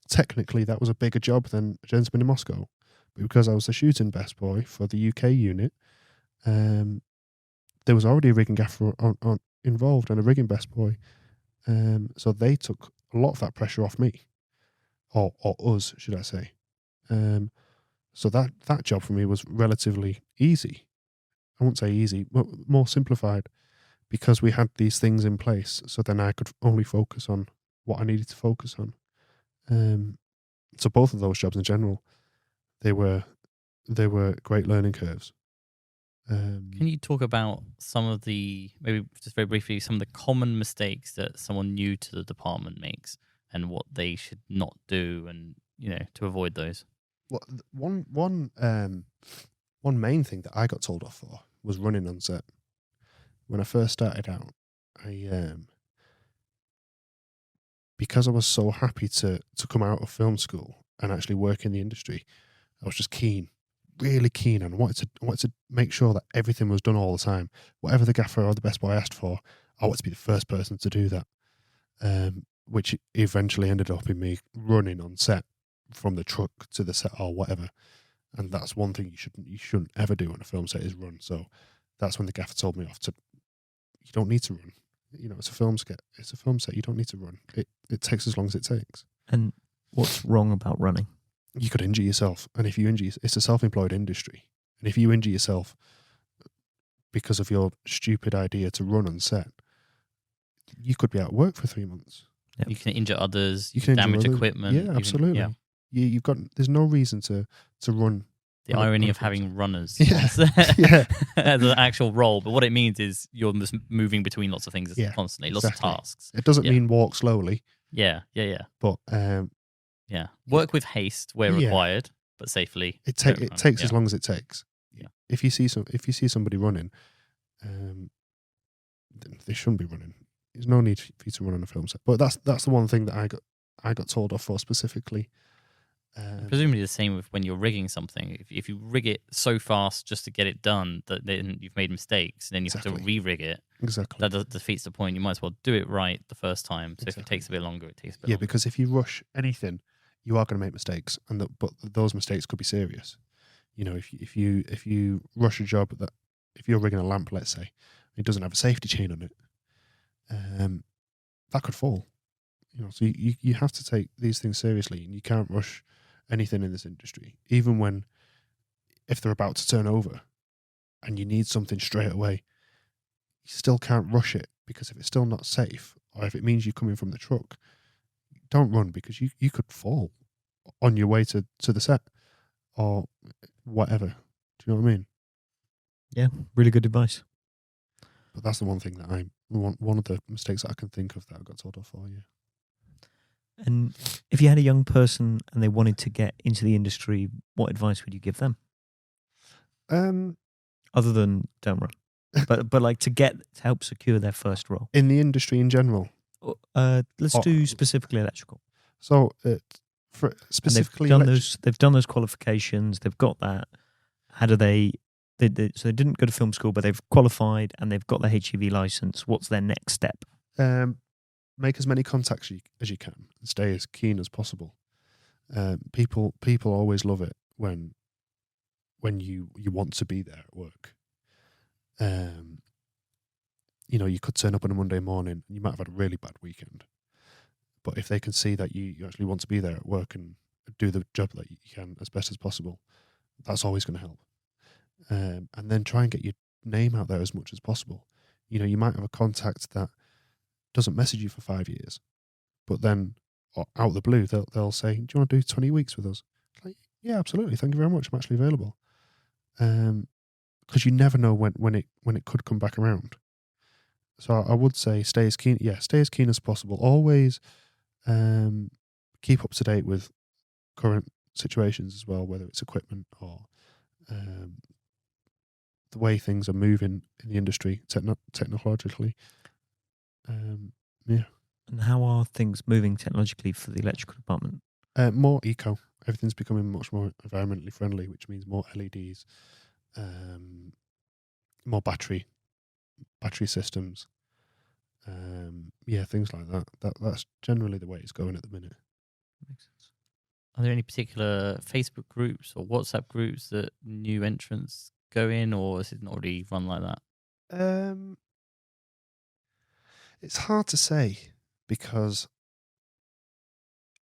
technically that was a bigger job than a Gentleman in Moscow. But because I was the shooting best boy for the UK unit, there was already a rigging gaffer on involved and a rigging best boy. So they took a lot of that pressure off me, or us, should I say. So that job for me was relatively easy. I won't say easy, but more simplified, because we had these things in place. So then I could only focus on what I needed to focus on. So both of those jobs in general, they were great learning curves. Can you talk about some of the, maybe just very briefly, some of the common mistakes that someone new to the department makes and what they should not do, and to avoid those? Well, one main thing that I got told off for was running on set. When I first started out, because I was so happy to come out of film school and actually work in the industry, I was just keen, really keen, and I wanted to make sure that everything was done all the time. Whatever the gaffer or the best boy asked for, I wanted to be the first person to do that. Which eventually ended up in me running on set from the truck to the set or whatever. And that's one thing you shouldn't ever do on a film set, is run. So that's when the gaffer told me off to, you don't need to run. It's a film set. It's a film set. You don't need to run. It takes as long as it takes. And what's wrong about running? You could injure yourself. And if you injure, it's a self-employed industry. And if you injure yourself because of your stupid idea to run on set, you could be out of work for 3 months. Yep. You can injure others. You can damage injure equipment. Yeah, absolutely. You've got. There's no reason to run. The irony of having runners as an actual role, but what it means is you're just moving between lots of things constantly, lots of tasks. It doesn't mean walk slowly. Yeah. But work with haste where required, but safely. It takes as long as it takes. Yeah. If you see somebody running, they shouldn't be running. There's no need for you to run on a film set. But that's the one thing that I got told off for specifically. Presumably the same with when you're rigging something. If you rig it so fast just to get it done that then you've made mistakes, and then you have to re-rig it. Exactly. That defeats the point. You might as well do it right the first time. So if it takes a bit longer, it takes a bit longer. Because if you rush anything, you are going to make mistakes, but those mistakes could be serious. If you rush a job, that if you're rigging a lamp, let's say, it doesn't have a safety chain on it, that could fall. So you have to take these things seriously, and you can't rush anything in this industry, even if they're about to turn over and you need something straight away. still can't rush it, because if it's still not safe, or if it means you're coming from the truck, don't run, because you could fall on your way to the set or whatever. Do you know what I mean? Yeah, really good advice. But that's the one thing that one of the mistakes that I can think of that I got told off for. Yeah. And if you had a young person and they wanted to get into the industry, what advice would you give them? Other than don't run, but like to help secure their first role in the industry in general. Let's do specifically electrical. So, for specifically, they've done those qualifications. They've got that. How do they? So they didn't go to film school, but they've qualified and they've got the HEV license. What's their next step? Make as many contacts as you can and stay as keen as possible. People always love it when you want to be there at work. You could turn up on a Monday morning and you might have had a really bad weekend, but if they can see that you actually want to be there at work and do the job that you can as best as possible, that's always going to help. And then try and get your name out there as much as possible. You might have a contact that doesn't message you for 5 years, but then out of the blue they'll say, "Do you want to do 20 weeks with us?" It's like, yeah, absolutely. Thank you very much. I'm actually available. Because you never know when it could come back around. So I would say stay as keen as possible. Always keep up to date with current situations as well, whether it's equipment or the way things are moving in the industry technologically. Yeah. And how are things moving technologically for the electrical department? More eco. Everything's becoming much more environmentally friendly, which means more LEDs, more battery systems. Things like that. That's generally the way it's going at the minute. Makes sense. Are there any particular Facebook groups or WhatsApp groups that new entrants go in, or is it not really run like that? It's hard to say, because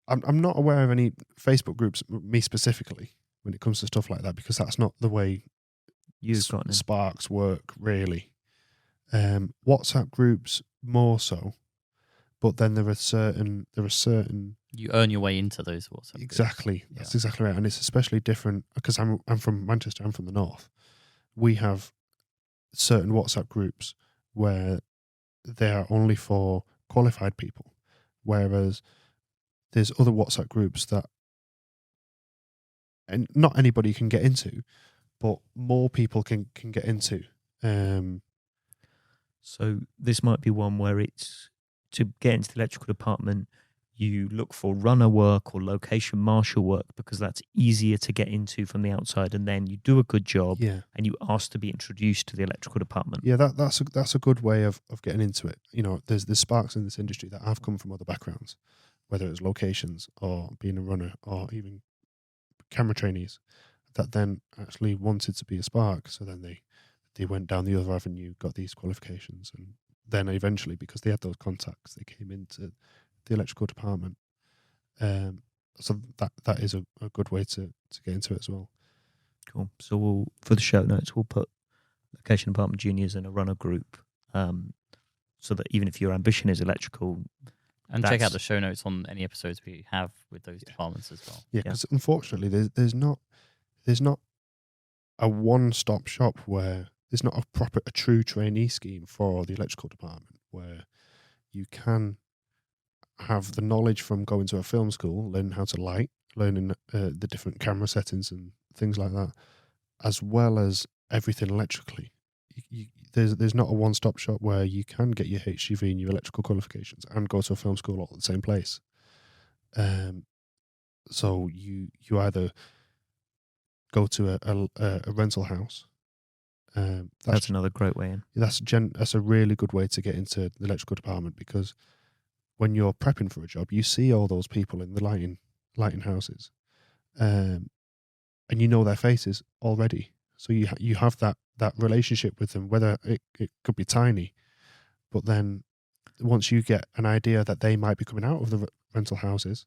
I'm not aware of any Facebook groups, me specifically, when it comes to stuff like that, because that's not the way sparks work, really. WhatsApp groups more so, but then there are certain you earn your way into those WhatsApp groups. Exactly. That's exactly right. And it's especially different because I'm from Manchester, I'm from the north. We have certain WhatsApp groups where they are only for qualified people, whereas there's other WhatsApp groups that and not anybody can get into, but more people can get into. So this might be one where it's to get into the electrical department, you look for runner work or location marshal work because that's easier to get into from the outside, and then you do a good job and you ask to be introduced to the electrical department. Yeah, that's a good way of getting into it. There's sparks in this industry that have come from other backgrounds, whether it's locations or being a runner or even camera trainees, that then actually wanted to be a spark. So then they went down the other avenue, got these qualifications, and then eventually, because they had those contacts, they came into the electrical department. So that is a good way to get into it as well. Cool. So for the show notes, we'll put location department juniors in a runner group, so that even if your ambition is electrical, and check out the show notes on any episodes we have with those departments as well. Yeah, because unfortunately, there's not a one-stop shop where there's not a true trainee scheme for the electrical department where you can have the knowledge from going to a film school, learning how to light, learning the different camera settings and things like that, as well as everything electrically. There's not a one-stop shop where you can get your HGV and your electrical qualifications and go to a film school all at the same place. So you either go to a rental house. That's another great way in. That's a really good way to get into the electrical department, because when you're prepping for a job, you see all those people in the lighting houses, and you know their faces already. So you have that relationship with them, whether it could be tiny, but then once you get an idea that they might be coming out of the rental houses,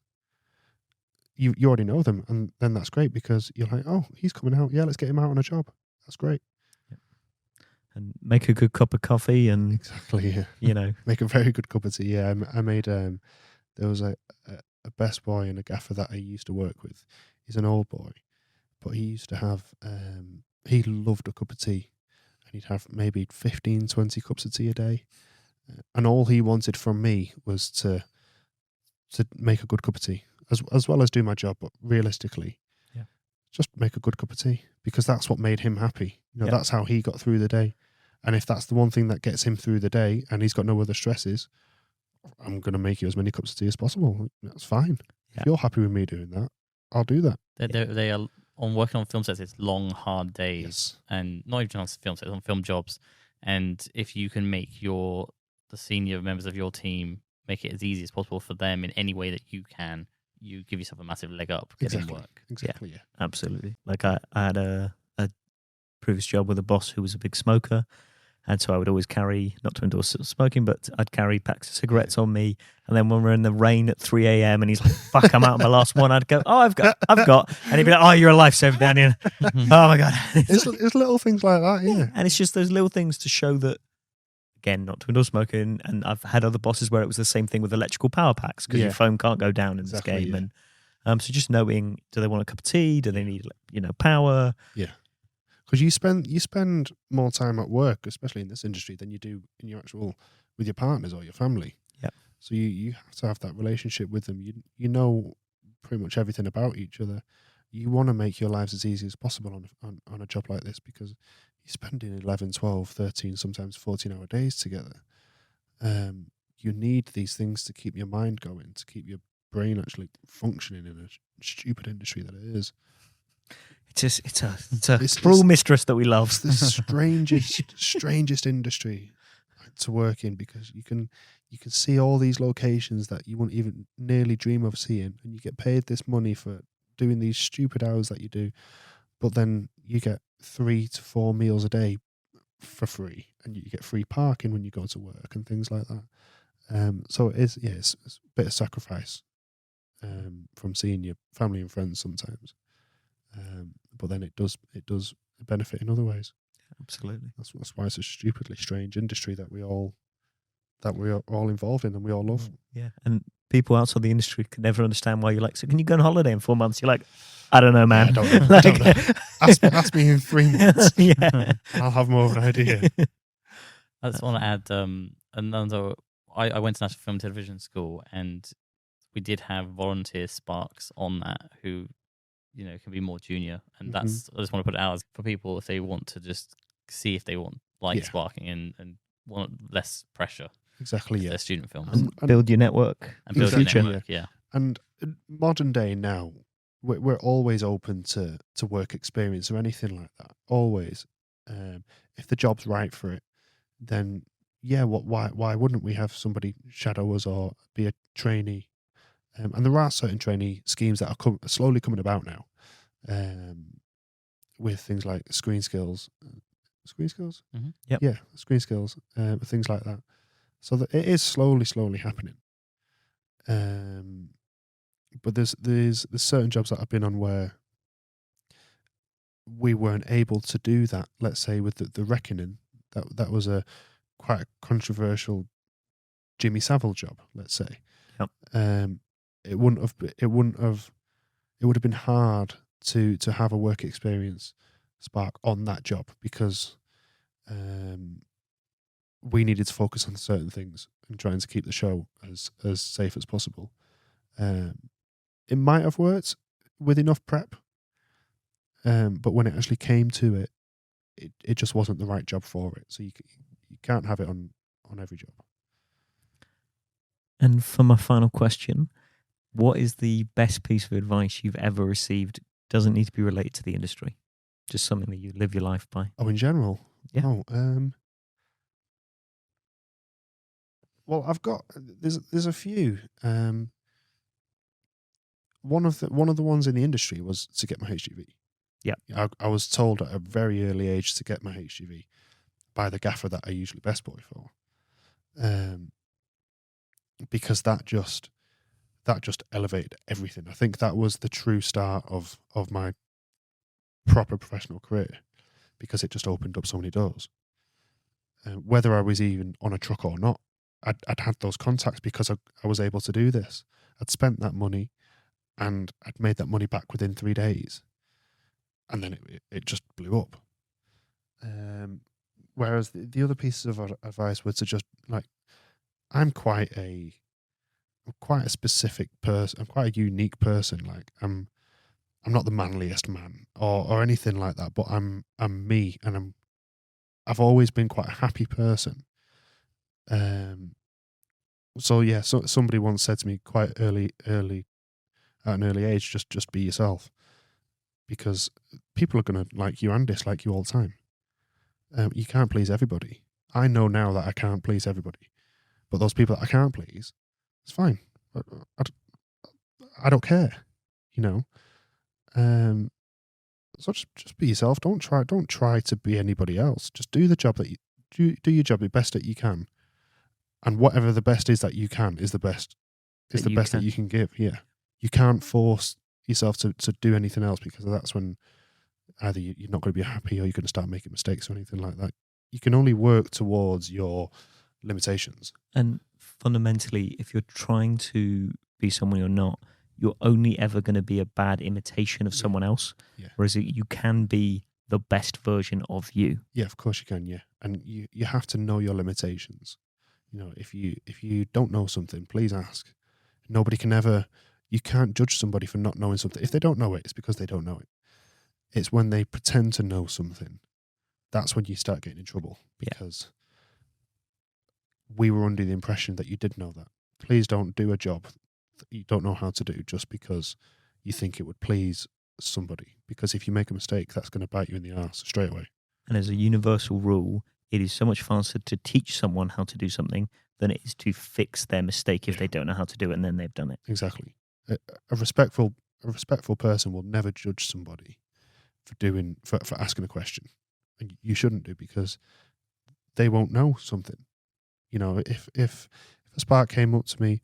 you already know them, and then that's great because you're like, oh, he's coming out. Yeah, let's get him out on a job. That's great. and make a good cup of coffee, and Exactly. Yeah. you know, Make a very good cup of tea. Yeah, I made. There was a best boy and a gaffer that I used to work with. He's an old boy, but he used to have. He loved a cup of tea, and he'd have maybe 15, 20 cups of tea a day, and all he wanted from me was to make a good cup of tea, as well as do my job. But realistically, Yeah. just make a good cup of tea, because that's what made him happy. You know, Yeah. that's how he got through the day. And if that's the one thing that gets him through the day, and he's got no other stresses, I'm going to make you as many cups of tea as possible. That's fine. Yeah. If you're happy with me doing that, I'll do that. They are on working on film sets. It's long, hard days, Yes. and not even on film sets, on film jobs. And if you can make the senior members of your team make it as easy as possible for them in any way that you can, you give yourself a massive leg up getting Exactly. work. Exactly. Yeah. absolutely. Like I had a previous job with a boss who was a big smoker, and so I would always carry, not to endorse smoking, but I'd carry packs of cigarettes on me. And then when we're in the rain at 3 a.m. and he's like, "Fuck, I'm out of my last one," I'd go, "Oh, I've got," and he'd be like, "Oh, you're a lifesaver, Danion." Oh my god, It's little things like that. Yeah. and it's just those little things to show that. Again, not to endorse smoking, and I've had other bosses where it was the same thing with electrical power packs, because Yeah. your phone can't go down in Exactly, this game. yeah. And so just knowing, do they want a cup of tea? Do they need, power? Because you spend more time at work, especially in this industry, than you do in your with your partners or your family. Yeah. So you have to have that relationship with them. You know pretty much everything about each other. You want to make your lives as easy as possible on a job like this, because you're spending 11, 12, 13, sometimes 14-hour days together. You need these things to keep your mind going, to keep your brain actually functioning in a stupid industry that it is. It's a It's- cruel mistress that we love. It's the strangest industry to work in, because you can see all these locations that you wouldn't even nearly dream of seeing, and you get paid this money for doing these stupid hours that you do, but then you get 3 to 4 meals a day for free, and you get free parking when you go to work and things like that. So it is, it's a bit of sacrifice from seeing your family and friends sometimes, but then it does benefit in other ways. Absolutely. That's why it's a stupidly strange industry that we are all involved in and we all love. Yeah, and people outside the industry can never understand why you're like, "So can you go on holiday in 4 months?" You're like, "I don't know, man." I don't know. I don't know. Ask me in 3 months. Yeah. I'll have more of an idea. I just want to add another. I went to National Film and Television School, and we did have volunteer sparks on that who, can be more junior, and that's. I just want to put it out as for people if they want to just see if they like Yeah. sparking and want less pressure. Exactly, for yeah. their student films And Build your network and in the build a future. network. Yeah. And modern day now, we're always open to work experience or anything like that. Always. If the job's right for it, then yeah, why wouldn't we have somebody shadow us or be a trainee? And there are certain trainee schemes that are slowly coming about now, with things like screen skills. Screen skills? Mhm. Yep. Yeah, screen skills, things like that. So that it is slowly happening. But there's certain jobs that I've been on where we weren't able to do that. Let's say with the Reckoning, that was a quite a controversial Jimmy Savile job. Let's say, Yep. It would have been hard to have a work experience spark on that job, because we needed to focus on certain things and trying to keep the show as safe as possible. It might have worked with enough prep, but when it actually came to it, it just wasn't the right job for it. So you can't have it on every job. And for my final question, what is the best piece of advice you've ever received? Doesn't need to be related to the industry, just something that you live your life by. Oh, in general? Yeah. Oh, well, I've got there's a few. One of the ones in the industry was to get my HGV. Yeah. I was told at a very early age to get my HGV by the gaffer that I usually best boy for, because that just elevated everything. I think that was the true start of my proper professional career, because it just opened up so many doors. whether I was even on a truck or not. I'd had those contacts because I was able to do this. I'd spent that money, and I'd made that money back within 3 days, and then it just blew up. Whereas the other pieces of advice were to just, like, I'm quite a specific person. I'm quite a unique person. Like, I'm not the manliest man or anything like that, but I'm me, and I've always been quite a happy person. So yeah, so somebody once said to me quite early at an early age, just be yourself, because people are going to like you and dislike you all the time. You can't please everybody. I know now that I can't please everybody, but those people that I can't please, it's fine. I don't care, you know. So just be yourself. Don't try to be anybody else. Just do the job that do your job the best that you can, and whatever the best is that you can is the best. Is the best that you can give. Yeah, you can't force yourself to do anything else, because that's when either you're not going to be happy or you're going to start making mistakes or anything like that. You can only work towards your limitations. And fundamentally, if you're trying to be someone you're not, you're only ever going to be a bad imitation of someone else. Yeah. Whereas you can be the best version of you. Yeah, of course you can. Yeah, and you have to know your limitations. You know, if you don't know something, please ask. Nobody can ever. You can't judge somebody for not knowing something. If they don't know it, it's because they don't know it. It's when they pretend to know something, that's when you start getting in trouble, because we were under the impression that you did know that. Please don't do a job that you don't know how to do just because you think it would please somebody. Because if you make a mistake, that's going to bite you in the arse straight away. And as a universal rule, it is so much faster to teach someone how to do something than it is to fix their mistake if they don't know how to do it and then they've done it. Exactly. A respectful person will never judge somebody for asking a question. And you shouldn't do, because they won't know something. You know, if a spark came up to me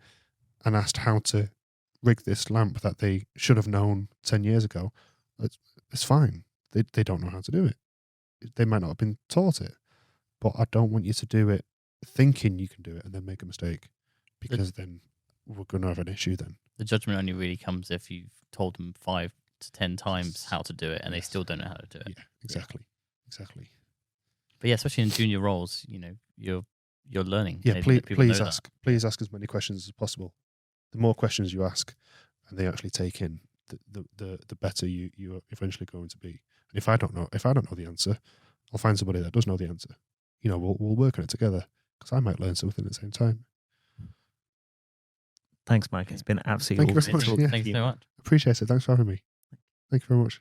and asked how to rig this lamp that they should have known 10 years ago, it's fine. They don't know how to do it. They might not have been taught it, but I don't want you to do it thinking you can do it and then make a mistake, because then we're going to have an issue then. The judgment only really comes if you've told them 5 to 10 times how to do it and they still don't know how to do it. Yeah, exactly. But yeah, especially in junior roles, you know, you're learning. Yeah, please ask. Please ask as many questions as possible. The more questions you ask and they actually take in, the better you are eventually going to be. And if I don't know the answer, I'll find somebody that does know the answer. You know, we'll work on it together, because I might learn something at the same time. Thanks, Mike. It's been absolutely Thank you very much. Thanks so much. Appreciate it. Thanks for having me. Thank you very much.